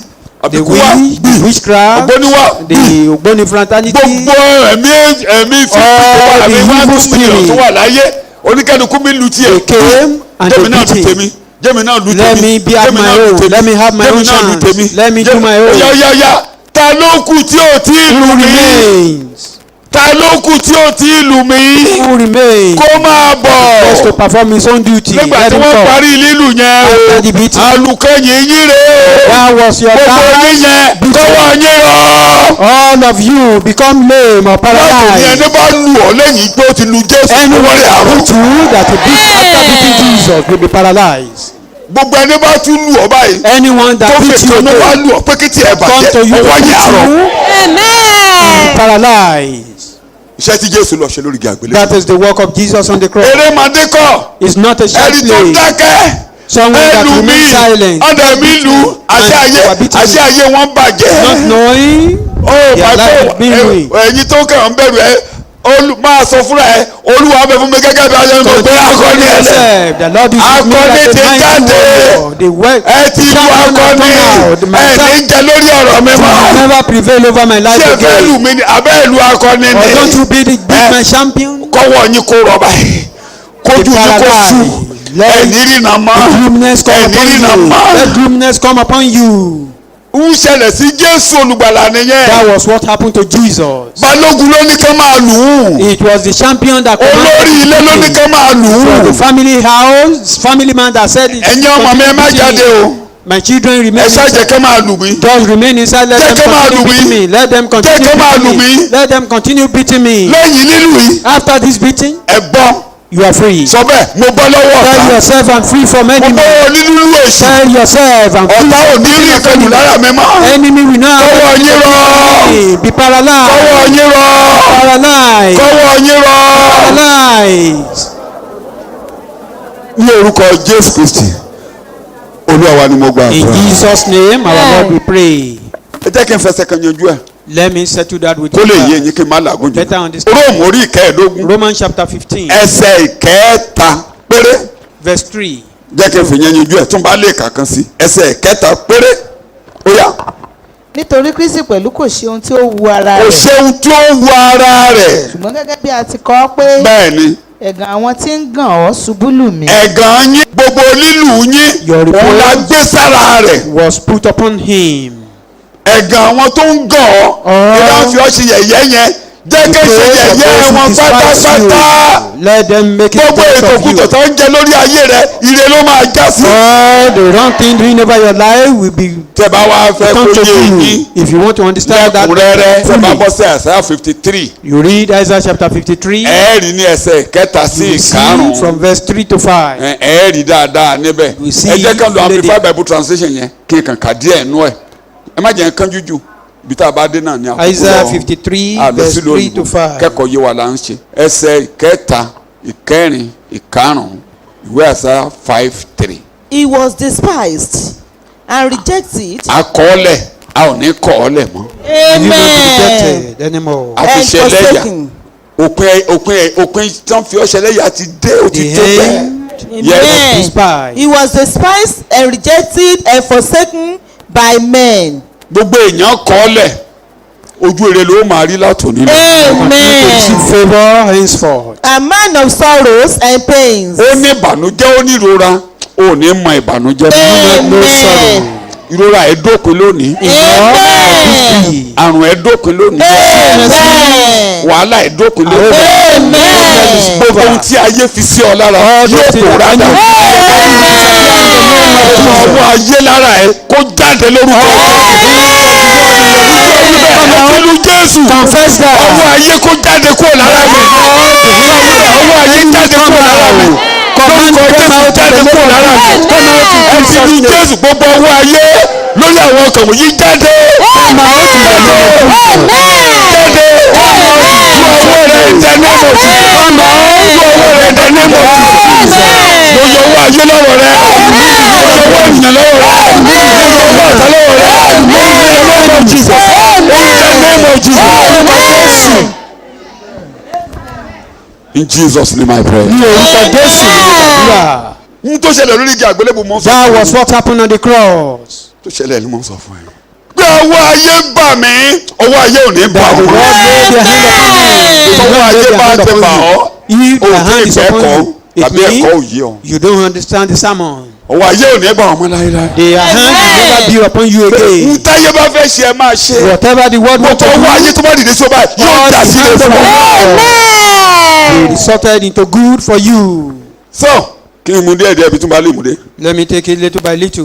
The àbíkú wá bì witchcraft, ògbóni wá bì the Ogboni fraternity, gbogbo ẹ̀mí All àmì the wá evil tún mílíọ̀nù tó spirit. wà láyé oníkẹ́dùkú mi lu tiẹ̀ they came and jẹ́mi they náà beat lu tèmi him. jẹ́mi náà lu tèmi Let me be at jẹ́mi my náà lu own. tèmi, Let me have my jẹ́mi own náà lu chance. tèmi. Let me do my own. yáyáyá ta ló kù tí ò tí ì lù Who mí remains? ta ló kù tí ò tí ì lù mí Who remains? kó máa Just to bọ̀ perform his own duty. nígbà Let tí him wọ́n come. parí lílù yẹn After the beating. alùkẹ́yìn yín rèé That was your gbogbo yín time. yẹn kọ́wọ́ yín rọ̀ All of you become lame or láti ní paralyzed. ẹni bá lù ọ́ lẹ́yìn pé ó ti lu Jésù Anyone wọlé that àrùn beat you that will beat after beating Jesus will be paralyzed. gbogbo ẹni bá tún lù ọ́ báyìí Anyone tó that beats fèsì you ọmọ wa again lù ọ́ pé kí tiẹ̀ come bàjẹ́ to you to ọwọ́ yẹn beat àrọ̀ you will be paralyzed. iṣẹ́ tí Jésù lọ ṣe lórí igi àgbélébùú. That is the work of Jesus on the cross. eré màdé kọ́ It's not a short ẹni tó play. dákẹ́ Someone that ẹlù mi remains silent. ọ̀dẹ̀ mi lu àṣẹ ayé wọn bàjẹ́. Not knowing ó their life is being ruined. ẹ̀yin tó kàn ń bẹ̀rù ẹ máa sọ fúnra ẹ Olúwa bẹ fún mi gẹ́gẹ́ bí ayé ń So bọ̀ pé akọni ẹ lẹ̀ the Lord is with me Akọni like ti a mighty jáde. warrior. The word ẹ ti lu champion has akọni come out. My ẹ ní jẹ lórí ọ̀rọ̀ mi will mọ́ never prevail over my life ṣé ẹ fẹ́ lù again. mí ni abẹ́ ìlú akọni Or don't you ni be my champion? kọ́wọ́ yín kó rọ̀ báyìí kójú yín kó sú ẹ ní rìnnà mọ́ Gloominess come ẹ ní upon rìnnà you. mọ́. Let gloominess come upon you. ń ṣẹlẹ̀ sí Jésù olùgbàlà nìyẹn That was what happened to Jesus. balógun ló ní ká máa lù ú It was the champion that olórí ilé ló ní ká máa lù It was ú the family house, family man that said it. ẹ̀yin ọmọ mi ẹ má jáde o My children remain ẹ ṣàjẹ́ inside. ká máa lù mí Just remain inside. Let Jẹ́ them kí máa lù continue mí. beating me. Let them continue Jẹ́ kí máa lù beating me. mí. Let them continue beating me. lẹ́yìn lílù yìí After this beating, ẹ gbọ́ you are free. sọ bẹ́ẹ̀ mo bọ́ lọ́wọ́ Tell ọ̀tá yourself I'm free from mo enemy. bọ́ onílùlù èṣù Tell yourself I'm free ọ̀tá ò from ní rí ìkẹjù lára mi mọ́ enemy. We now kọ́wọ́ yín rọ̀ be kọ́wọ́ paralyzed. yín rọ̀ Paralyzed. kọ́wọ́ yín rọ̀ Paralyzed. ní orúkọ Jésù Kristi Olúwa wa ni mo gbà In àdúrà. Jesus' name, our Lord, we pray. ẹ jẹ́ kí n fẹsẹ̀ kan yanjú ẹ̀ Let me settle that with kó lè yé you. yín kí n má làágùn jù. Better understand. Róòmù orí ìkẹẹ̀ẹ́dógún Romans chapter 15, ẹsẹ̀ ìkẹta péré verse 3. jẹ́ kí n fi yẹn yanjú ẹ̀ tún bá lè kàkan sí ẹsẹ̀ ìkẹta péré ó yá. nítorí Kristi pẹ̀lú kò ṣe ohun tí ó wu ara kò rẹ̀ ṣeun tí ó wu ara rẹ̀ ṣùgbọ́n gẹ́gẹ́ bí a ti kọ ọ́ pé bẹ́ẹ̀ ni ẹ̀gàn àwọn tí ń gàn ọ́ ṣubú lù mí. ẹ̀gàn yín gbogbo lílù yín Your òun la reproach gbé sára rẹ̀ was put upon him. ẹ̀gàn àwọn tó ń gàn ọ́ ìdá fi ọ́ ṣe yẹ̀yẹ́ yẹn jẹ́ kí ṣe yẹ̀yẹ́ wọn pátápátá Let them make it gbogbo part ètò of you. kùtọ̀ tó ń jẹ lórí ayé rẹ̀ ire ló máa já sí. All the wrong thing doing over your life will be tẹ́ bá wá fẹ́ come kó to yé you. yín If you want to understand that lẹ́kùnrẹ́rẹ́ tẹ́ bá fully, bọ́ sí Àìsáyà 53 you read Isaiah chapter 53. ẹ̀ẹ́rì ní ẹsẹ̀ kẹta sí You see ìkarùn-ún from verse 3 to 5. ẹ̀ẹ́rì dáadáa níbẹ̀ We see ẹ jẹ́ ká lo clearly. Amplified Bible Translation yẹn kí n kàn kà díẹ̀ nú ẹ̀ ẹ má jẹ́ n kánjú jù bí tá a bá dé náà ní àkókò Isaiah lọ 53 àlọ́ verse sí 3 to lóyìnbó 5. kẹ́kọ̀ọ́ yé wa là ń ṣe ẹsẹ̀ kẹta ìkẹrin ìkarùn-ún ìwé Àìsáyà 5:3. He was despised and rejected akọọ́lẹ̀ a ò ní kọ́ ọ́lẹ̀ mọ́. You will not be amen rejected anymore. a ti and ṣẹlẹ́yà forsaken. òpin tán fi ọ́ ṣẹlẹ́yà ti dé ó ti The tó bẹ́ẹ̀. end Amen. despised. He was despised and rejected and forsaken by men. gbogbo èèyàn kọ́ ọ́lẹ̀ ojú ere ló máa rí látòní lọ. Amen. Favor henceforth. A man of sorrows and pains. ó ní ìbànújẹ́ ó ní ìrora ó ní mọ ìbànújẹ́ Amen. ìrora ẹ̀ dópin lónìí Amen. àrùn ẹ̀ dópin lónìí Amen. wàhálà ẹ̀ dópin lónìí Amen. gbogbo ohun tí ayé fi sí ọ lára yóò pòórá dà ọwọ́ ayé lára ẹ̀ kó jáde lórúkọ ìlú Jésù ọwọ́ ayé kó jáde kúrò lára mi ọwọ́ ayé jáde kúrò lára mi lórúkọ Jésù jáde kúrò lára mi ẹ̀sìn ìlú Jésù gbogbo ọwọ́ ayé lórí àwọn ọkàn wọ̀nyí jáde In Jesus' name I pray. n tó ṣẹlẹ̀ lórí igi àgbélébùú mọ́ sọ That fún was mi. what happened on the cross. tó ṣẹlẹ̀ ni mo sọ fún ẹ. pé ọwọ́ ayé bà mí ọwọ́ ayé ò ní bà That the ọ́. Lord laid their hand upon you. ọwọ́ ayé bá tẹ bà ọ́. If o the ò hand tí is ì upon kẹ́kọ̀ọ́ you, it tàbí ẹ̀kọ́ ò means yé ọ. you don't understand the sermon. ọwọ́ ayé ò ní bà ọ́ mọ́ láéláé. Their hand will never be upon you n again. táyé bá fẹ́ ṣe ẹ máa ṣe. Whatever the word wants gbogbo to ọwọ́ ayé do, tó bá dìde sí ọba yóò jà sílẹ̀ fún ọ. it resulted into good for you. so kí n mú díẹ̀ díẹ̀ bí tún bá lè mú dé. Let me take it little by little.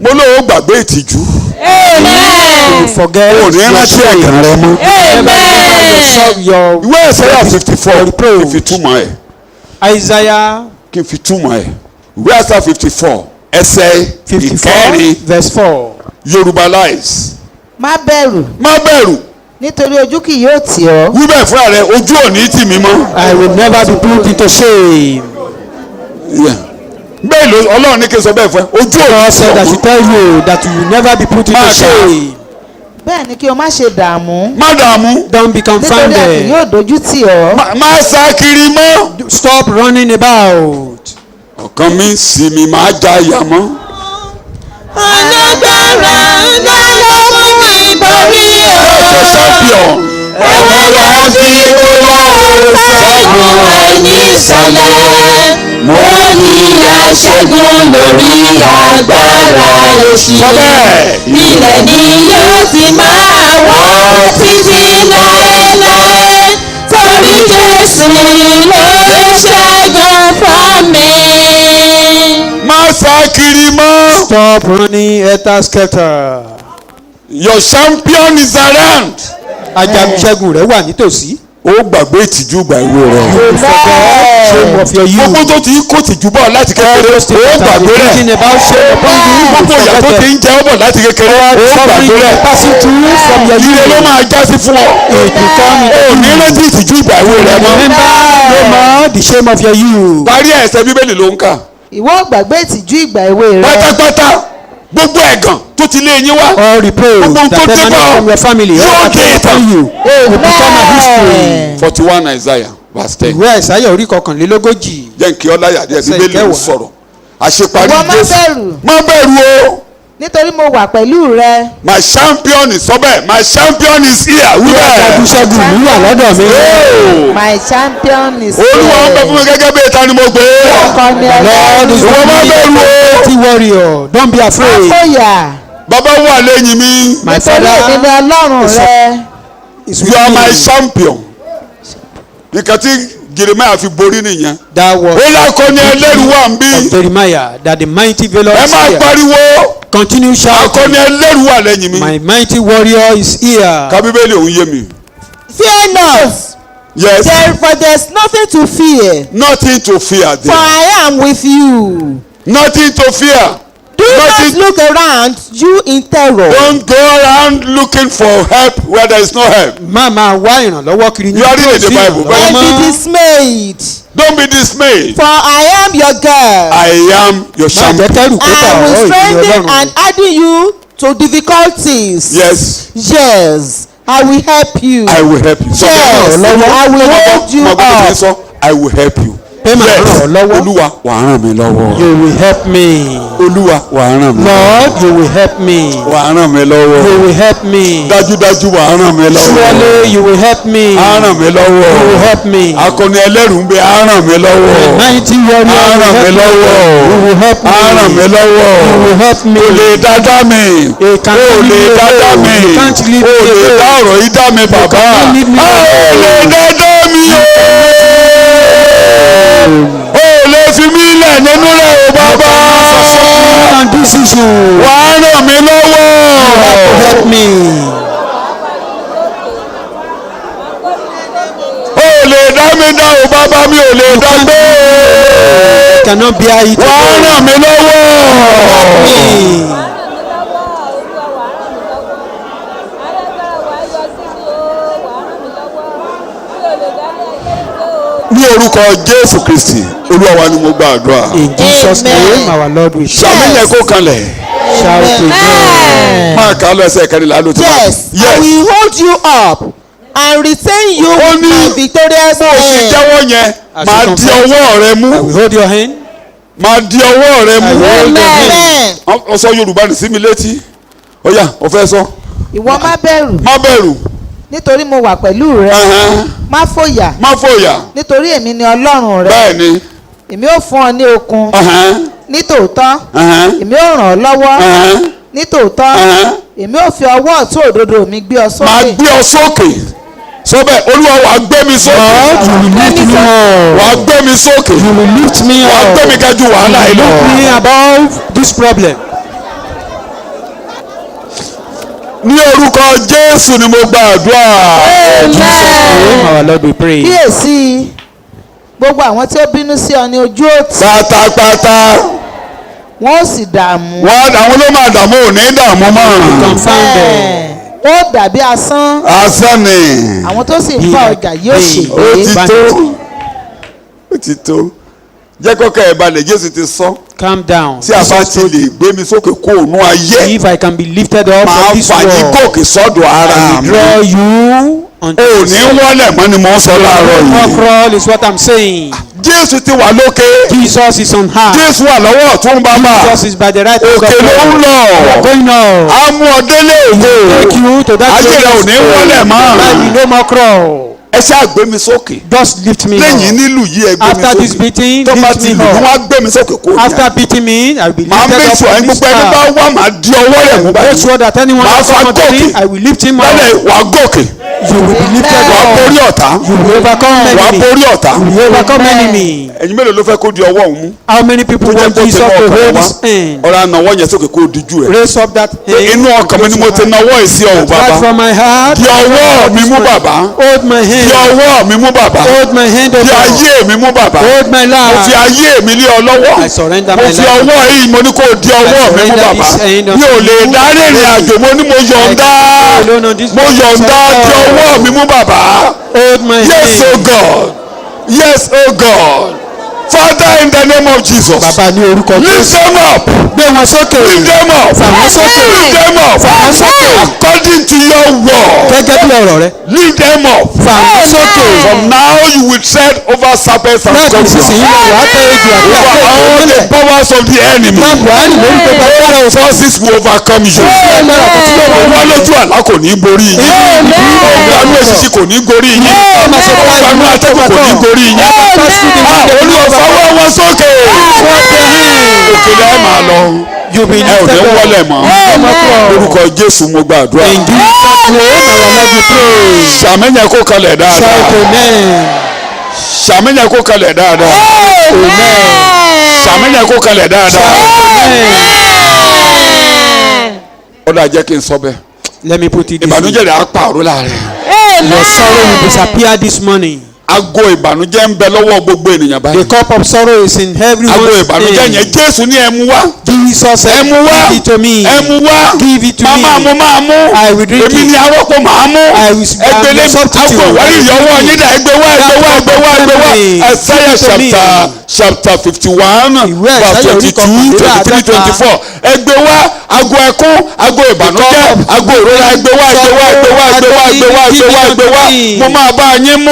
mo lóò gbàgbé ìtìjú. You forget o ní your rántí shame. ẹ̀gàn rẹ mọ́. Your ìwé Àìsáyà 54 kí n fi túmọ̀ ẹ̀. Isaiah kí n fi túmọ̀ ẹ̀. ìwé Àìsáyà 54 ẹsẹ̀ 54 ìkẹrin verse 4. Yorùbáláìsì. má bẹ̀rù má bẹ̀rù nítorí ojú kì yóò tì ọ́. wí bẹ́ẹ̀ fúnra rẹ ojú ò ní tì mí mọ́. I will never be put into shame. bẹ́ẹ̀ ló Ọlọ́run ní kí n sọ bẹ́ẹ̀ fún ẹ ojú ò ní God tì said I ọ́ should mọ́. tell you that you will never be put into Máa kà. shame. bẹ́ẹ̀ ni kí o má ṣe dààmú má dààmú Don't be nítorí a kì confounded. yóò dojú tì ọ́. má sá kiri mọ́. Stop running about. ọkàn mi sì mi máa já ìyá mọ́. Alágbára ńlá ló mú mi borí o. ọ̀sẹ̀ champion. Àwọn wá sí olóòrùn ṣẹ́gun àìní ìsàlẹ̀. Mo ní aṣẹ́gun lórí agbára òṣì. sọ bẹ́ẹ̀. Ilẹ̀ ni yóò ti máa wọ́ títí láéláé. Torí Jésù ló ṣẹ́gun fún mi. má sá kiri mọ́. Stop running helter-skelter. your champion is around. Ajagunṣẹ́gun rẹ̀ wà nítòsí. ó gbàgbé ìtìjú ìgbà ìwé rẹ. You forget shame of your gbogbo youth. tó ti kó tìjú bọ̀ láti kékeré ó gbàgbé Thinking rẹ̀. about shame upon you. gbogbo ìyà tó ti ń jẹ ọ́ bọ̀ láti kékeré ó Suffering gbàgbé you rẹ̀. are passing through from your ire ló youth. máa já sí fún ọ. It will come ò ní rántí ìtìjú ìgbà ìwé rẹ mọ́. Remember no more the shame of your youth. parí ẹsẹ̀ bíbélì ló ń kà. ìwọ gbàgbé ìtìjú ìgbà èwe rẹ. pátápátá gbogbo ẹ̀gàn tó ti lé yín wá. All reproach Gbogbo that tó dé emanate bọ̀ from your family, yóò all that dé upon ìtàn. you will become a history. 41 Isaiah verse 10. Ìwé Àìsáyà orí kọkànlélógójì. jẹ́ n kí ọ láyà díẹ̀ Ẹsẹ̀ bíbélì ń ìkẹwàá. sọ̀rọ̀. àṣeparí ìwọ má Jésù. bẹ̀rù má bẹ̀rù o. nítorí mo wà pẹ̀lú rẹ. my champion is sọ́bẹ̀ my champion is here. wúlẹ̀. Ajagunṣẹ́gun mi wà lọ́dọ̀ mi. my champion is olúwa ń bẹ fún mi gẹ́gẹ́ bí ìta ni mo gbé. ọkọ mi Lord is ìwọ má bẹ̀rù o. mighty warrior. Don't be afraid. akóyà bàbá wà lẹ́yìn mi. My nítorí èmi ni father ọlọ́run rẹ. is you with are my me. champion. nǹkan tí Jeremiah fi borí nìyẹn. That was ó lákọni ẹlẹ́rù wà ń bí. of Jeremiah that the mighty valor ẹ is máa here. pariwo. Continue akọni shouting. ẹlẹ́rù wà lẹ́yìn mi. My mighty warrior is here. ká bíbélì òun yé mi. Fear not, yes. for there's nothing to fear, nothing to fear for there. I am with you. nothing to fear. Do not look around you in terror. Don't go around looking for help where there is no help. má máa wá ìrànlọ́wọ́ kiri You are reading the Bible. And be dismayed. Don't be dismayed. For I am your God. I am your má jẹ́ champion. kẹ́rù kó bà I ọ́ will ìdílé strengthen ọlọ́run. and adding you to difficulties. Yes, Yes, I will help you. I will help you. So Yes, I will hold you up. so I will help you. pé màá ràn ọ́ lọ́wọ́. Olúwa wà á ràn mí lọ́wọ́. you will help me. Olúwa wà á ràn mí lọ́wọ́. Lord, you will help me. Wà á ràn mí lọ́wọ́. You will help me. Dájúdájú wà á ràn mí lọ́wọ́. Surely you will help me. Á ràn mí You will lọ́wọ́. help me. Akọni ẹlẹ́rù ń bẹ á ràn mí lọ́wọ́. Mighty warrior, Á you ràn mí will lọ́wọ́. help me. You will help me. Á ràn mí lọ́wọ́. You will help me. O lè dáadáa mi. You can't O lè leave me dáadáa alone. mi. You can't leave O me lè alone. dá ọ̀rọ̀ yìí dá mi bàbá. can't leave me O lè dáadáa mi o. O lè fi mí lẹ̀ nínú rẹ̀ o bàbá. And this issue. Wà á ràn mí lọ́wọ́. Help me. O lè dá mi dá o bàbá mi ò lè dá gbé. I cannot bear it. Wà á ràn mí lọ́wọ́. Me. Ní orúkọ Jésù Kristi, Olúwa wa ni mo gba àdúrà. In Jesus' Amen. name, our Lord will Sàmì yẹn kó kanlẹ̀. shout amen. Máa kà á lọ ẹsẹ̀ kẹrìnlá ló ti máa. Yes, I will hold you up and retain you Ó with ní my victorious bó o ṣe hand. jẹ́wọ́ yẹn, As máa you di confess. ọwọ́ rẹ I mú. will hold your hand. Máa di ọwọ́ rẹ mú. Amen. Ó sọ Yorùbá ní sí mi létí. Ó yá, ó fẹ́ sọ. ìwọ má bẹ̀rù Má bẹ̀rù. nítorí mo wà pẹ̀lú rẹ. Ẹhẹ́n. má fòyà Má fòyà. nítorí èmi ni ọlọ́run rẹ. Bẹ́ẹ̀ ni. èmi ó fún ọ ní okun. Ẹhẹ́n. nítòótọ́ Ẹhẹ́n. èmi ó ràn ọ́ lọ́wọ́. Ẹhẹ́n. nítòótọ́ Ẹhẹ́n. èmi ó fi ọwọ́ ọ̀tún òdodo mi gbé ọ Máa sókè. gbé ọ sókè. Sọ bẹ́ẹ̀, Olúwa wàá gbé mi sókè. Lord, you will lift me up. Wàá gbé mi sókè. You will lift me Wàá gbé mi up. kájú wàhálà yìí lọ. Lift me above this problem. Ní orúkọ Jésù ni mo gba àdúrà. Name, our Lord we pray. kíyèsí gbogbo àwọn tí ó bínú sí ọ ní ojú òtí Pátápátá. wọn ó sì dààmú. Wọ́n àwọn ló máa dààmú òní dààmú mọ́. Confounded. wọn ó dàbí asán. Asán ni. àwọn tó sì ń fa ọjà yóò Ó ṣègbé. ti tó. Ó ti tó. Jẹ́ kọ́kẹ́ ẹ̀ balẹ̀ Jésù ti sọ. Calm down. Tí a bá ti lè gbé mi sókè kó òun ayé. If I can be lifted up Màá from this fà yín world, gòkè sọ́dọ̀ ara I will mi. draw you unto O ò ní wọlé mọ́ ni mo ń sọ láàárọ̀ more yìí. crawl is what I'm saying. Jésù ti wà lókè. Jesus is on high. Jésù wà lọ́wọ́ ọ̀tún bàbá. Jesus is by the right hand of Òkè ló ń God. lọ. Going on. A mú ọ délé Take ògo. you to that Ayé rẹ ò ní wọlé mọ́. Life will no more crawl. Ẹ ṣáà gbé mi sókè. Just lift me Lẹ́yìn up. nílùú yìí ẹ gbé mi After this sókè. beating, Tó bá lift ti me lù ní up. wọ́n á gbé mi sókè kó ní. After beating me, I will be Màá lifted make up sure from ẹni this gbogbo ẹni bá star. wá màá di ọwọ́ rẹ̀ mú Make báyìí. sure that anyone Màá that fa comes to me, gòkè. I will lift him up. Lẹ́lẹ̀ wà á gòkè. You will be lifted Wà á up. borí ọ̀tá. You will overcome Wà á enemy. borí ọ̀tá. You will overcome enemy. Ẹ̀yin mélòó ló fẹ́ kó di ọwọ́ òun mú? How many people Tó jẹ́ want kó ti Jesus mọ to ọkàn hold wá. his hand? Ọ̀rọ̀ ànáwọ́ yẹn sókè kó o dijú ẹ̀. Raise up that Pé hand. inú ọkàn mi ni mo ti nawọ́ ìsí ọ̀hún Right bàbá. from my heart. Di ọwọ́ mi mú bàbá. Hold my Di hand. ọwọ́ mi mú bàbá. Hold my hand Di over. ayé mi mú bàbá. Hold my Mo fi life. ayé mi lé ọ lọ́wọ́. I surrender Mo my fi life. ọwọ́ yìí mo ní kó o di ọwọ́ mi mú bàbá. Mi ò lè darí ìrìn àjò mo ní mo yọ̀ǹda. Mo yọ̀ǹda di ọwọ́ mi mú bàbá. Hold my Yes, oh hand. God. Yes, oh God. Father, in the name of Jesus. Bàbá ní orúkọ Lift Jésù. them up. Gbé wọn sókè. Lift them up. Fà wọ́n sókè. Lift them up. Fà wọ́n sókè. According to your word. Gẹ́gẹ́ bí ọ̀rọ̀ rẹ. Lift them up. Fà wọ́n sókè. From now you will tread over serpents and Láti scorpions. ìsinsìnyí lọ wàá tẹ ejò àti Over àpò all the ìmọ́lẹ̀. powers of the enemy. Má Buhari lórí pé bàbá All forces will overcome you. agbára kò tí yóò Wọ́n lójú àlá kò ní borí yín. Ìgbàlú èsìsì kò ní gorí yín. Ìgbàlú atẹ́kùn kò ní gorí yín. Olúwa fọwọ́ wọn sókè. Òkèlè ẹ̀ máa lọ. You be Ẹ ò ní lifted up. wọlé mọ́. Orúkọ Jésù mo gbàdúrà. In Jesus' name, our Lord we pray. Sàmìyàn kó kalẹ̀ Shout dáadáa. amen. Sàmìyàn kó kalẹ̀ dáadáa. Sàmìyàn kó kalẹ̀ dáadáa. Ó dà jẹ́ kí n sọ bẹ́ẹ̀. Let me put it this way. Ìbànújẹ́ rẹ̀ á pààrọ̀ láàrin. Your sorrow will disappear this morning. ago ìbànújẹ́ ń bẹ lọ́wọ́ gbogbo ènìyàn The báyìí. cup of sorrow is in ago everyone's ìbànújẹ́ hand. yẹn Jésù ní ẹ mú wá. Jesus said, ẹ mú wá give it to me. ẹ mú wá Give it to màmá me. máa mú I will drink èmi it. ni arọ́pò màá mú I will ẹgbẹ́lẹ́ substitute. ago ìwárí ìyọwọ́ yín dà ẹgbẹ́ wá Isaiah chapter 51 Ìwé verse Àìsáyà orí 22 23 24 ẹgbẹ́ wá ago ẹkún ago ìbànújẹ́ ago ìrora ẹgbẹ́ wá mo máa bá yín mú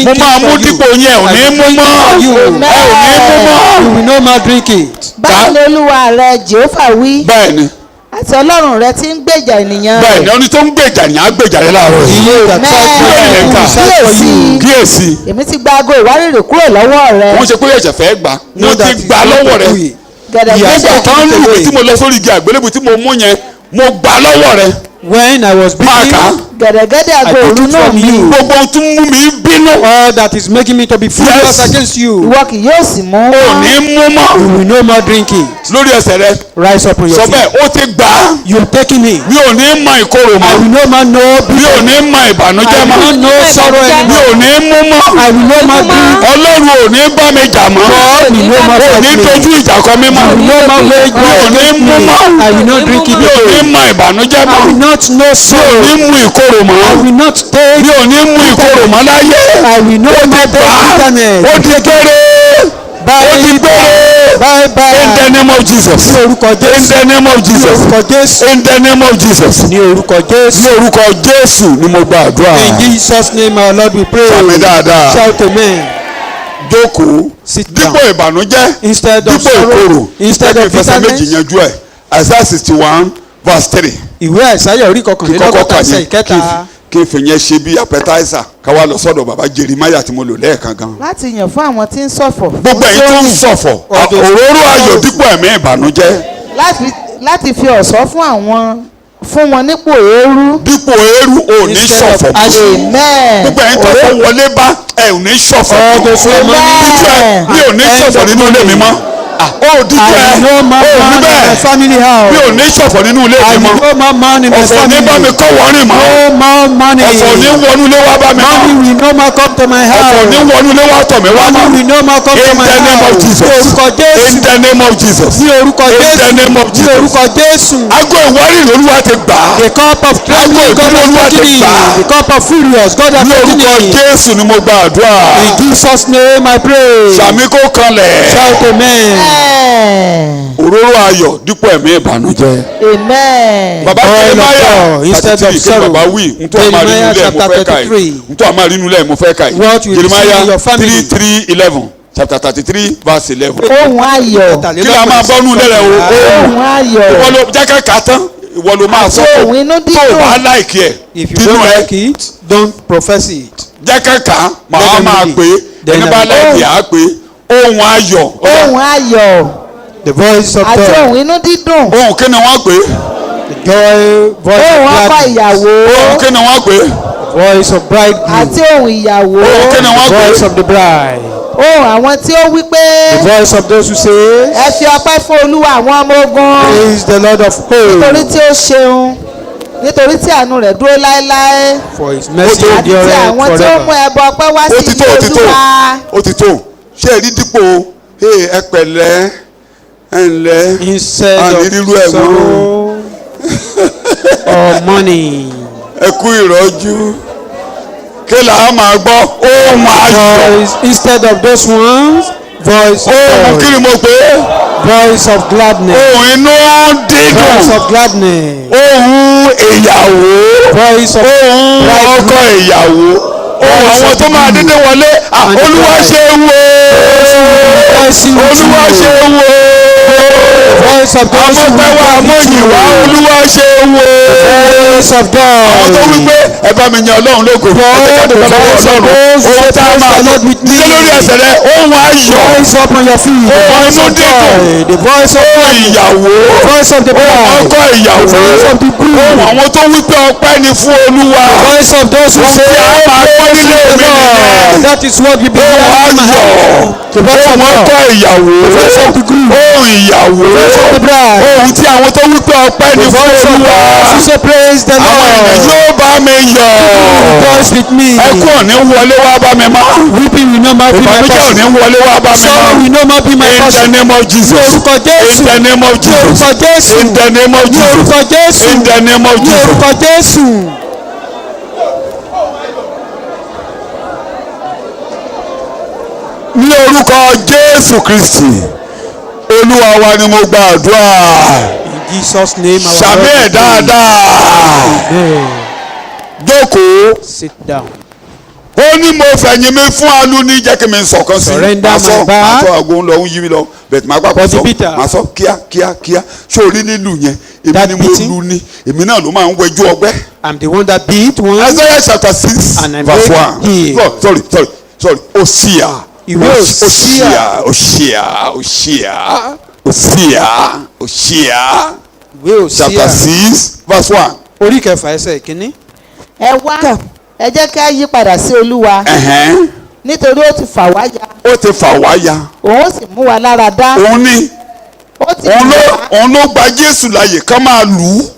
mo máa mú dípò yẹn ò ní mú mọ́ ẹ ò ní mú mọ́. You will no more drink it. báwo ni olúwa rẹ Jèhófà wí bẹ́ẹ̀ni àti ọlọ́run rẹ tí ń gbèjà ènìyàn rẹ̀. bẹ́ẹ̀ni ẹni tó ń gbèjà ni á gbèjà rẹ láàárọ̀ yìí. He that fight for you. kíyèsí èmi ti gba ago ìwárìrì kúrò lọ́wọ́ rẹ. wọ́n ṣe pé ẹ̀jẹ̀ fẹ́ gbà Know wọ́n that ti he gbà is lọ́wọ́ not rẹ. away. gẹ̀dẹ̀gẹ̀dẹ̀ nígbà tó ń lù mí tí mo lọ sórí igi àgbélébù tí mo mú yẹn mo gbà lọ́wọ́ rẹ. When I was máa kà á. beaten, gẹ̀dẹ̀gẹ̀dẹ̀ ago I took òru it náà from mi. you. gbogbo ohun tó ń mú mi bínú all that is making me to be furious Yes. against you, ìwọ kì yóò sì mú ò wọn. ní mú mọ́ you will no more drink it. lórí ẹsẹ̀ rẹ. Rise up on your sọ feet. bẹ́ẹ̀ ó ti gbà á. You have taken it. mi ò ní mọ ìkorò I mọ́ will no more know mi ò ní mọ ìbànújẹ́ I mọ́ will not know sorrow mi anymore. ò ní mú mọ́ I will no more drink. ọlọ́run ò ní bá mi jà mọ́ God will no more ò ní fight me. dojú ìjà kọ mí mọ́ I will no more wage mi ò war ní against mú me. mọ́ I will not drink it mi ò ní again. mọ ìbànújẹ́ I mọ́ will not know mi ò sorrow. ní mú ìkorò mọ́ I will not take. mi ò ní mú ìkorò mọ́ láyé I will no more take bitterness. ó ti kéré ó ti gbére Bye in the bye. name of Jesus Ní orúkọ in Jésù. the name of Ní Jesus orúkọ Jésù. in the name of Jesus Ní orúkọ ní Jésù. orúkọ Jésù ni mo gba àdúrà In Jesus' name our Lord we pray. Sàmì dáadáa. Shout amen. jókòó Sit down. dípò ìbànújẹ́ Instead of dípò sorrow, ìkorò instead of ìfẹsẹ̀ méjì bitterness. yanjú ẹ̀ Isaiah 61 verse 3 Ìwé Àìsáyà orí kíkọ́kọ́ kọkànlélọ́gọ́ta kà ẹsẹ̀ ní ìkẹta. kí n fìyẹn ṣe bí appetizer káwá lọ sọ́dọ̀ bàbá Jeremiah tí mo lò lẹ́ẹ̀kan gan. láti yàn fún àwọn tí ń ṣọ̀fọ̀. gbogbo ẹ̀yin tó ń ṣọ̀fọ̀ òróró ayọ̀ dípò ẹ̀mí ìbànújẹ́ láti fi ọ̀ṣọ́ fún wọn nípò eérú. dípò eérú ò ní Instead of ṣọ̀fọ̀ ashes. amen. gbogbo ẹ̀yin tó fọ́ wọlé bá ẹ̀ ò ní ṣọ̀fọ̀ All those who are Amen. mi ò ní ṣọ̀fọ̀ nínú ilé mi mọ́ ó dípò I ẹ̀ will no ó more ní mourn in my bẹ́ẹ̀ family mi house. ò ní ṣọ̀fọ̀ nínú ilé I mi will mọ́ no more mourn in my ọ̀fọ̀ ní bá mi family. kọ́ wọ́rìn mọ́ No more money. ọ̀fọ̀ ní wọnú ilé wá bá mi mọ́ Money will no more come to my ọ̀fọ̀ ní house. wọnú ilé wá tọ̀ mí wá Money mọ́ will no more come to in my the name of house. Jesus Ní orúkọ Jésù. in the name of Jesus Ní orúkọ in the Jésù. name of Ní Jesus orúkọ Jésù. ago ìwárìrì Olúwa ti gbà á The cup of trembling God has Olúwa ti taken gbà á. it. The cup of furious God has ní taken orúkọ it. Jésù ni mo gba àdúrà In Jesus' name I pray. sàmì kó kanlẹ̀ Shout amen. amen. òróró ayọ̀ dípò ẹ̀mí ìbànújẹ́. amen. baba Oil of Jeremiah joy instead of 33 kí sorrow. baba wí ntọ́ àmà rínú Jeremiah lẹ̀ mo chapter fẹ́ ká 33. yìí ntọ́ àmà rínú lẹ̀ mo fẹ́ ká yìí What will you see in Jeremiah your family? 33:11 chapter 33 verse 11 ohun ayọ̀. kí la máa bọ́ nù lẹ́rẹ̀ o ohun ayọ̀. ìwọ ló jákè ká tán ìwọ ló máa sọ Àti ohun inú tó o dídùn. bá láìkí ẹ̀ If you dínú don't ẹ̀ like it, don't profess it. jákè ká màá Let them máa read. pé Then ẹni bá I will- láìkí á pé ohun ayọ̀ ohun ayọ̀. The voice of àti God. ohun inú dídùn. ohun kí ni wọ́n pè The joy, voice ohun of ọkọ gladness. ìyàwó. ohun kí ni wọ́n pè Voice of bridegroom. àti ohun ìyàwó. ohun kí ni wọ́n The pè voice of the bride. ohun àwọn tí ó wí pé The voice of those who say, ẹ fi ọpẹ́ fún Olúwa àwọn ọmọ ogun. praise the Lord of nítorí hosts, tí ó ṣeun nítorí tí àánú rẹ̀ dúró láéláé. for his mercy àti tí endureth àwọn tí ó mú forever. ẹbọ ọpẹ́ wá ó sí ti tó ilé ó ti tó Olúwa. ó ti tó ṣé ẹ rí dípò ẹ pẹ̀lẹ́ ẹ ǹlẹ́ Instead àní rírú ẹ̀ of mọ́ sorrow or money. ẹ kú ìrọ́jú kí là á máa gbọ́ ohun ayọ̀ Voice, instead of those ones, voice of ohun kí joy. ni mo pè é Voice of gladness. ohun inú dídùn Voice of gladness. ohun ìyàwó Voice of ohun ọkọ ìyàwó ohun àwọn tó máa dédé wọlé Olúwa ṣe wo Olúwa ṣe wo voice of those who amọ̀pẹ̀wá amóyìnwá Olúwa ṣe wo voice of àwọn tó God. wí pé ẹ bá mi yan Ọlọ́run lógo ẹ jẹ́ ká dúpẹ́ lọ́wọ́ Ọlọ́run ohun tá a máa lọ dídé lórí ẹsẹ̀ rẹ ohun ayọ̀ Voice up on your feet. The ohun voice inú of dídùn joy. The voice of ohun ìyàwó voice of the ohun bride. ọkọ ìyàwó Voice of the ohun groom. àwọn tó wí pé ọpẹ́ ni fún Olúwa Voice of those who ohun say, tí a máa gbọ́ nílé mi nìyẹn that is what we begin ohun to ayọ̀ The voice of ohun ọkọ God. ìyàwó voice of the groom. ohun ìyàwó Voice of the bride. ohun tí àwọn tó wí pé ọpẹ́ ni The fún voice of Olúwa those who say, praise the àwọn ènìyàn Lord. yóò bá mi yọ̀. Rejoice with me. Ẹkún ò ní wọlé wá bá mi mọ́. Weeping will no more be my Ìbànújẹ́ ò portion. ní wọlé wá bá mi Sorrow mọ́. will no more be my In the portion. name of Jesus. Ní orúkọ Jésù. In the name of Ní Jesus. orúkọ Jésù. In the name of Ní Jesus. orúkọ Jésù. In the name of Ní Jesus. orúkọ Jésù. Ní orúkọ Jésù Kristi. Olúwa wa ni mo gba àdúrà. In Jesus' name our Sàmì ẹ̀ Lord. dáadáa. Jókòó. Sit down. Ó ní mo fẹ̀yìn mi fún alu ní jẹ́ kí mi sọ̀kan sí. Surrender Màá sọ my back. màá sọ àgbo ń lọ ń yí mi lọ bẹ̀tẹ̀ màá gbàgbọ́ Body sọ bitter. màá sọ kíá sórí nílùú yẹn èmi That ni mo beating. lu ni èmi náà ló máa ń wẹjú ọgbẹ́. I'm the one that beat one. Isaiah chapter 6 And I verse make 1. healed. No, sorry. Hosea. Ìwé Hosea. Hosea. Ìwé Chapter Hosea. 6 verse 1. Orí kẹfà ẹsẹ̀ kínní. ẹ wá ẹ jẹ́ ká yí padà sí olúwa Ẹ̀hẹ́n. nítorí ó ti fà wá ya Ó ti fà wá ya. òun ó sì mú wa lára dá Òun ni ó ti fà wá òun ló gba Jésù láàyè ká máa lù ú.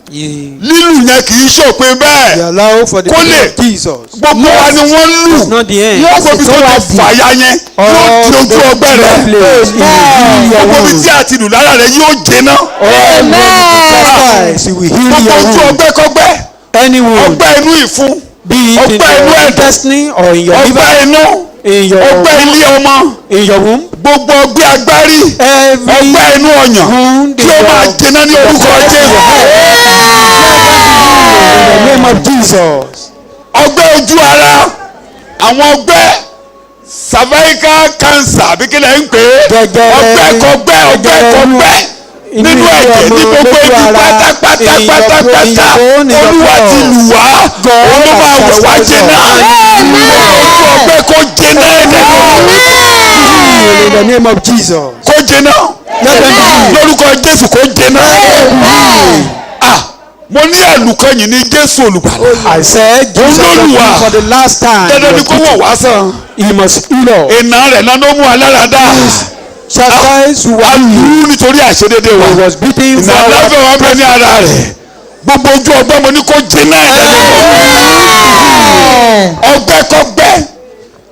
Lílù yẹn kì í ṣòpin You bẹ́ẹ̀. allow for the Kó lè. blood of Jesus. Gbogbo wa ni wọ́n lù. It's not the end. Yóò Gbogbo ibi tó ti fàya yẹn yóò di ojú ọgbẹ́ rẹ̀. Gbogbo ibi tí a ti lù lára rẹ̀ yóò jẹná. He will heal Gbogbo your ojú wound. ọgbẹ́ kọ́gbẹ́. Any wound, Ọgbẹ́ inú ìfun. be it in ọgbẹ́ inú your ẹ̀dọ̀. intestine or in your Ọgbẹ́ liver, inú. in your Ọgbẹ́ ilé ọmọ. in your womb, Gbogbo ọgbẹ́ agbárí. every Ọgbẹ́ inú ọyàn. wound Kí in ó máa your jẹná ní orúkọ Jésù. in the name of Jesus. Ọgbẹ́ ojú ara. Àwọn ọgbẹ́ cervical cancer àbí kí lẹ ń pè é. Jẹjẹrẹ. Ọgbẹ́ kọ́gbẹ́. Nínú ẹ̀jẹ̀ ní gbogbo ibi pátápátá Olúwa ti lù wá. Òun ló máa wẹ̀ wá jẹná. Ojú ọgbẹ́ kó jẹná In the name of Jesus. kó jẹná. Lórúkọ Jésù kó jẹná. Mo ní àlùkọ́yìn ní Jésù olùgbàlà. I said, Jesus Olúwa. for the last time. Dandan ni kó wọ̀ wá sàn. He must heal us. Iná rẹ̀ náà ló mú aláradá. Chastise who A lù ú nítorí àìṣedédé wa. was beaten for Ìnà aláfẹ́ wa bẹ ní ara rẹ̀. Gbogbo ojú ọgbẹ́ mo ní kó jẹná ẹ̀dá. Ọgbẹ́ kọ́gbẹ́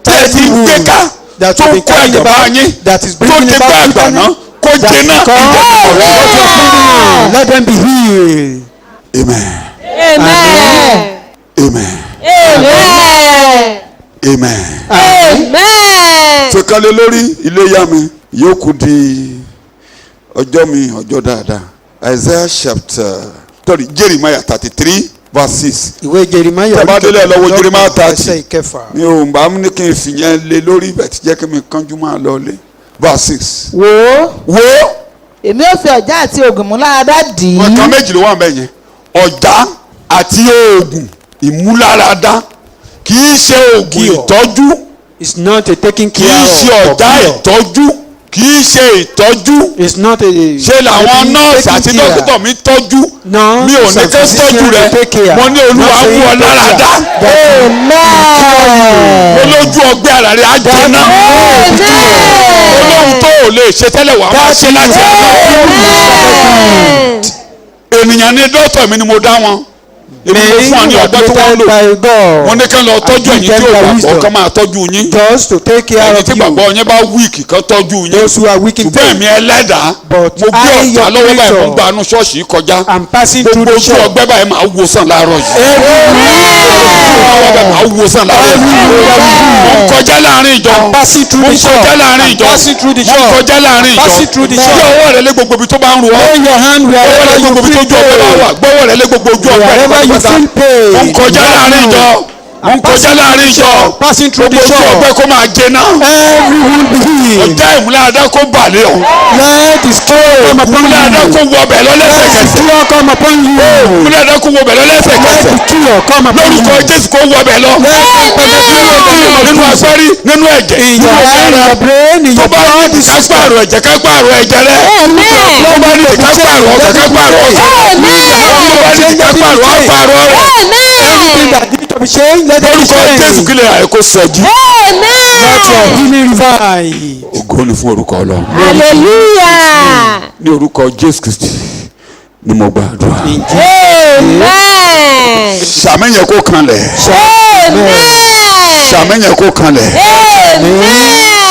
tẹ̀ ti ń gbé ká that tó will ń be kó carrying àgbà about, yín that is tó bringing ti gbé about àgbà náà bitterness, kó jẹná. let them be healed. Amen. amen Amen. amen Amen. Fẹ́kálẹ̀ lórí iléyá mi yóò kú di ọjọ́ mi ọjọ́ dáadáa. Isaiah chapter Jeremiah 33 verse 6. Ìwé Jeremiah Tẹ́ bá délé lọ́wọ́ Jeremiah 30. ẹsẹ̀ ìkẹfà. Mi ò bá ní kí n fìyẹn lé lórí ibẹ̀ tí jẹ́ kí mi kánjú máa lọ lé. Verse 6. wò ó Wo èmi ò fi ọ̀já àti ògùn mú lára dá dì í nǹkan méjì ló wà ń bẹ̀ yẹn. Ọ̀já àti oògùn ìmúláradá kì í ṣe oògùn Cure. ìtọ́jú. It's not a taking Kì care í of. ṣe ọ̀já ìtọ́jú. Kì í ṣe ìtọ́jú. It's not a. Ṣé làwọn nọ́ọ̀sì àti dókítà mi tọ́jú. No, Mi ò ní kí tọ́jú rẹ̀. Mo ní Olúwa wú ọ láradá. Mo lójú ọgbẹ́ ara rẹ̀ á jẹná. Olóhùn tó ò lè ṣe tẹ́lẹ̀ wàá máa ṣe láti ẹ̀ka. Ènìyàn ní dọ́tọ̀ mi ni mo dá wọn. Èmi ló fún wa ní ọgbọ́n tí wọ́n lò. Wọ́n ní kí wọ́n lọ tọ́jú ẹ̀yin tí ò gbàgbọ́ kán máa tọ́jú yín. Just to take care Ẹ̀yin of tí you. gbàgbọ́ yẹn bá wíìkì kán tọ́jú yín. Those who are weak in Ṣùgbọ́n faith. èmi ẹlẹ́dàá But mo gbé I, ọ̀tá your lọ́wọ́ báyìí mo ń creator, gba àánú ṣọ́ọ̀ṣì yìí kọjá. I'm passing through Gbogbo the ojú shop. ọgbẹ́ báyìí máa wo sàn láàárọ̀ yìí. Máa wo sàn láàárọ̀ yìí. Mo ń kọjá láàrin ìjọ. Passing through Mo ń the shop. kọjá láàrin ìjọ. Passing through the Mo ń shop. kọjá láàrin ìjọ. Passing through the Gbé shop. ọwọ́ rẹ lé gbogbo ibi tó bá ń ru ọ́. Lay your hand Gbọ́wọ́ rẹ wherever you gbogbo ibi tó feel ojú ọgbẹ́ bá wà. pain. Gbọ́wọ́ rẹ lé gbogbo ojú ọgbẹ́ Wherever you pátápátá. feel pain. Mo ń kọjá láàrin ìjọ. Mo ń kọjá láàrin ìjọ. Passing through Gbogbo the ojú shop. ọgbẹ́ kó máa jẹná. Every wound be healed. Ọjà ìmúláradá kó balẹ̀ ọ́. Let the spirit come upon Ìmúláradá you. kó wọ ọbẹ̀ Let the lọ́lẹ́sẹ̀kẹsẹ̀. cure come upon you. Ìmúláradá kó wọ ọbẹ̀ Let lọ́lẹ́sẹ̀kẹsẹ̀. the cure come upon you. Lórúkọ Jésù kó wọ ọbẹ̀ lọ. Nínú agbárí nínú ẹ̀jẹ̀ In nínú your ọ̀gá head, in ara. your brain, in Tó your bá blood, ní ká pààrọ̀ ẹ̀jẹ̀ ká pààrọ̀ ẹ̀jẹ̀ rẹ. Tó bá ní ká pààrọ̀ ọkàn ká pààrọ̀ ọkàn. Tó bá ní ká pààrọ̀ àpààrọ̀ rẹ̀. anything that need to be changed, let them be Lórúkọ Jésù changed. kílẹ̀ àyè kó sọjí. Let your healing revive. Ògo ni fún orúkọ Ọlọ́run. Hallelujah. Ní orúkọ Jésù Kristi ni mo gbàdúrà. In Jesus' name. Amen. sàmì yẹn kó kanlẹ̀. sàmì yẹn kó kanlẹ̀.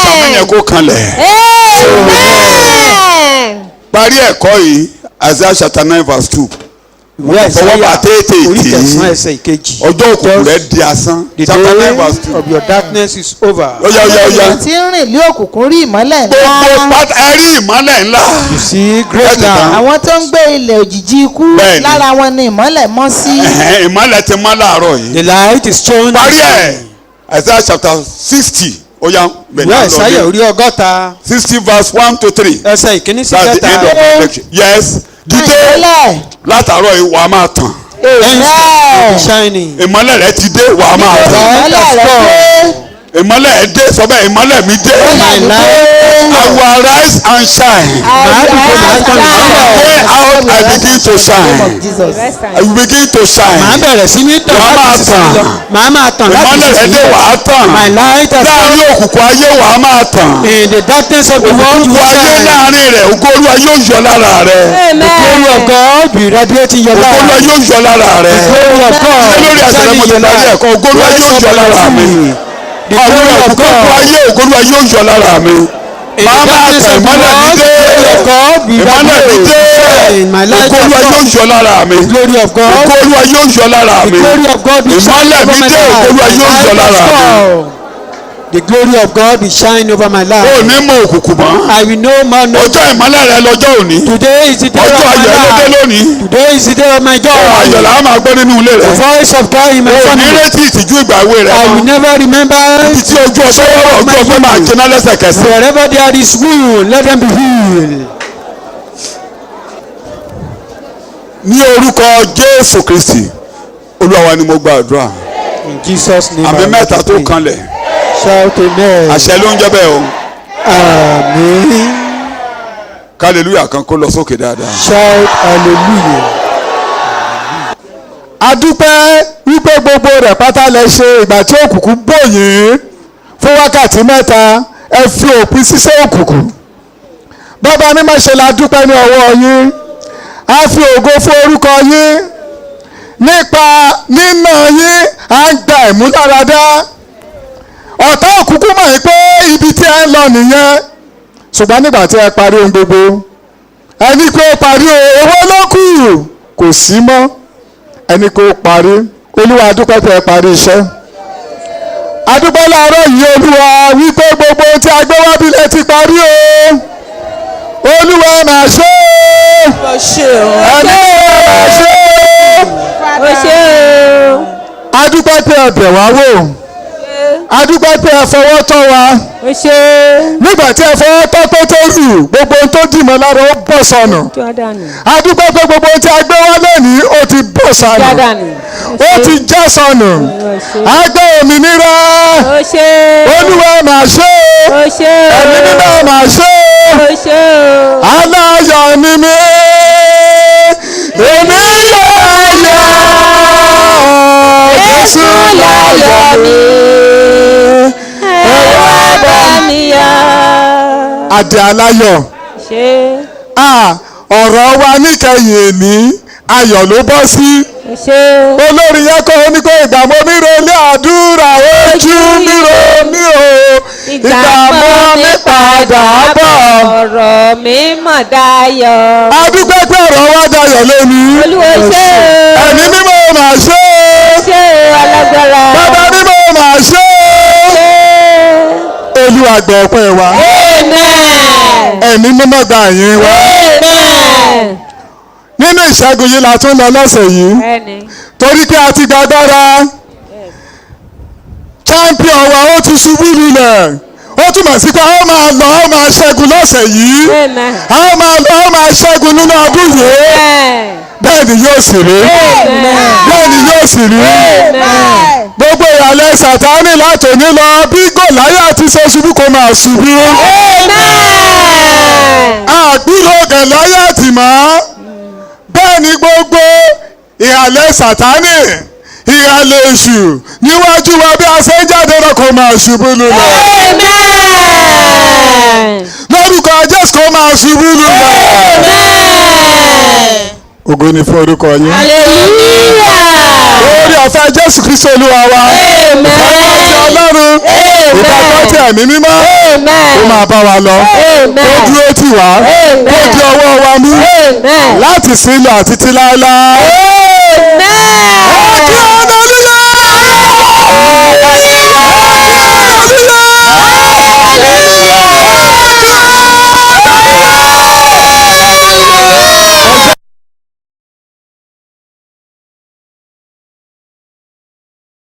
sàmì yẹn kó kanlẹ̀. parí ẹ̀kọ́ yìí Isaiah chapter 9 verse 2. fọwọ́ bá tètè ọjọ́ òkùnkùn rẹ̀ di asán. chapter 9 verse 2. of your darkness is over. Oya. ènìyàn tí ń rìn lé òkùnkùn rí ìmọ́lẹ̀ ńlá. gbogbo pátá ẹ rí ìmọ́lẹ̀ ńlá. you see great now. àwọn tó ń gbé ilẹ̀ òjìji ikú lára wọn ni ìmọ́lẹ̀ mọ́ sí. ìmọ́lẹ̀ ti mọ́ láàárọ̀ yìí. the light is showing. parí ẹ̀ Isaiah chapter 60. Oya ìwé Ìsáyà orí 60 verse 1 to 3. ẹsẹ̀ ìkíní sí That's the end of kẹta. the lecture. Yes. Dìde látàárọ̀ yìí wàá máa tàn. shining. ìmọ́lẹ̀ rẹ ti dé wàá máa tàn. ìmọ́lẹ̀ ẹ dé sọ bẹ́ẹ̀ ìmọ́lẹ̀ mi dé. I will arise and shine. Day out I begin to shine. I will begin to shine. màá bẹ̀rẹ̀ sí ní tàn. wàá máa tàn. màá máa tàn láti ìmọ́lẹ̀ rẹ dé wàá tàn. my light has come. láàrin òkùnkùn ayé wàá máa tàn. in the darkness of the world you òkùnkùn ayé shine. láàrin rẹ̀ ògo Olúwa yóò yọ lára rẹ̀. the glory of God be radiating your ògo life. Olúwa yóò yọ lára rẹ̀. the glory of God ṣé lórí be àṣẹ shining mo ti your parí life. ẹ̀kọ́ ògo Olúwa yóò yọ lára mi. the glory of ògo God. ayé ògo Olúwa yóò yọ lára mi. in màá the máa darkness tàn of the ìmọ́lẹ̀ mi world dé. the glory of God be ìmọ́lẹ̀ mi dé. radiating my light ògo has Olúwa yóò come. yọ lára mi. the glory of God. ògo Olúwa yóò yọ lára the mi. glory of God be shining ìmọ́lẹ̀ over mi my dé. ògo Olúwa life. yóò yọ lára mi. the glory of God be shining over my life. o ní mọ òkùnkùn mọ́. I will no more know. ọjọ́ ìmọ́lẹ̀ rẹ lọ́jọ́ òní. Today is the day of ọjọ́ my ayọ̀ ló dé life. lónìí. Today is the day of my joy. ayọ̀ là á máa gbọ́ nínú ilé The rẹ. voice of God in my o ní family. retí ìtìjú ìgbà èwe rẹ I will mọ́. never remember. ibi tí ojú ọjọ́ wọ́rọ̀ ojú ọjọ́ máa jiná lẹ́sẹ̀kẹsẹ̀. Wherever there is wound, let them be healed. ní orúkọ Jésù Kristi Olúwa wa ni mo gbàdúrà. In Jesus' name. àmì I mẹ́ta tó pray. kanlẹ̀. Shout amen. àṣẹ ló ń jẹ́ bẹ́ẹ̀ o. Amen. hallelujah kan kó lọ sókè dáadáa. Shout hallelujah. a dúpẹ́ wípé gbogbo rẹ̀ pátá lẹ ṣe ìgbà tí òkùnkùn bòyìn fún wákàtí mẹ́ta ẹ fi òpin ṣíṣe òkùnkùn. bàbá mímọ́ ṣe la dúpẹ́ ní ọwọ́ yín a fi ògo fún orúkọ yín nípa nínà yín à ń gba ìmúláradá. ọ̀tá òkùnkùn mọ̀ pé ibi tí ẹ ń lọ nìyẹn ṣùgbọ́n nígbà tí ẹ parí ohun gbogbo ẹni kó parí owó ló kù kò sí mọ́ ẹni kó parí Olúwa adúpẹ́ tẹ́ ẹ parí iṣẹ́ adúpẹ́ láàárọ̀ yìí Olúwa wípé gbogbo tí a gbé wá bílẹ̀ ti parí o Olúwa máa ṣe ẹni máa ṣe adúpẹ́ tẹ́ ẹ bẹ̀ wá wò adúpẹ́ tẹ́ ẹ fọwọ́ tọ́ wa nígbà tí ẹ fọwọ́ tọ́ tó rù gbogbo ohun tó dìmọ̀ lára ó bọ̀ sọnù adúpẹ́ pé gbogbo ohun tí a gbé wá lónìí ó ti bọ̀ sọnù ó ti já sọnù agbẹ́ òmìnira Olúwa máa ṣe ẹ̀mí mímọ́ máa ṣe aláyọ̀ ni mí èmi yọ̀ Jésù láyọ̀ mi. Adé aláyọ̀ ọ̀rọ̀ wa níkẹyìn èmi ayọ̀ ló bọ́ sí olórí yẹn kọ́ ó ní kó ìgbà mo mi ro ilé àdúrà ojú mi ro mi o ìgbà mo mi padà bọ̀. ọ̀rọ̀ mi mọ̀ dayọ̀. adúgbò pé ọ̀rọ̀ wa dayọ̀ lónìí. Olúwa ṣe o. ẹ̀mí mímọ́ máa ṣe o. ṣe alágbára. bàbá mímọ́ máa ṣe o. Olúwa gbọ́ ọpẹ́ wa. Amen. ẹ̀mí mímọ́ gba àyìn wa. Amen. nínú ìṣẹ́gun yìí la tún lọ lọ́sẹ̀ yìí torí pé a ti gba agbára champion wa ó ti ṣubú lulẹ̀ ó túmọ̀ sí pé a ó máa lọ ó máa ṣẹ́gun lọ́sẹ̀ yìí a ó máa lọ ó máa ṣẹ́gun nínú ọdún yìí bẹ́ẹ̀ ni yóò sì rí bẹ́ẹ̀ ni yóò sì rí gbogbo ìyàlẹ̀ Sátánì látòní lọ bí Gòláyátì ṣe ṣubú kó máa ṣubú àgbúrò Gòláyátì mọ́ bẹ́ẹ̀ ni gbogbo ìhàlẹ̀ Sátánì ìhàlẹ̀ èṣù níwájú wa bí a ṣe ń jáde lọ kó máa ṣubú lulẹ̀. lórúkọ Jésù kó máa ṣubú lulẹ̀. ògo ni fún orúkọ yín. Hallelujah. Orí ọ̀fẹ́ Jésù Kristi Olúwa wa. Amen. Ọwọ́ ti Ọlọ́run. Ìgbàgbọ́ ti ẹ̀mí mímọ́. Ó máa bá wa lọ. Ó dúró tì wá. Ó di ọwọ́ wa mú. Láti sílẹ̀ àti ti láéláé. Amen. Ó di ọ̀nà.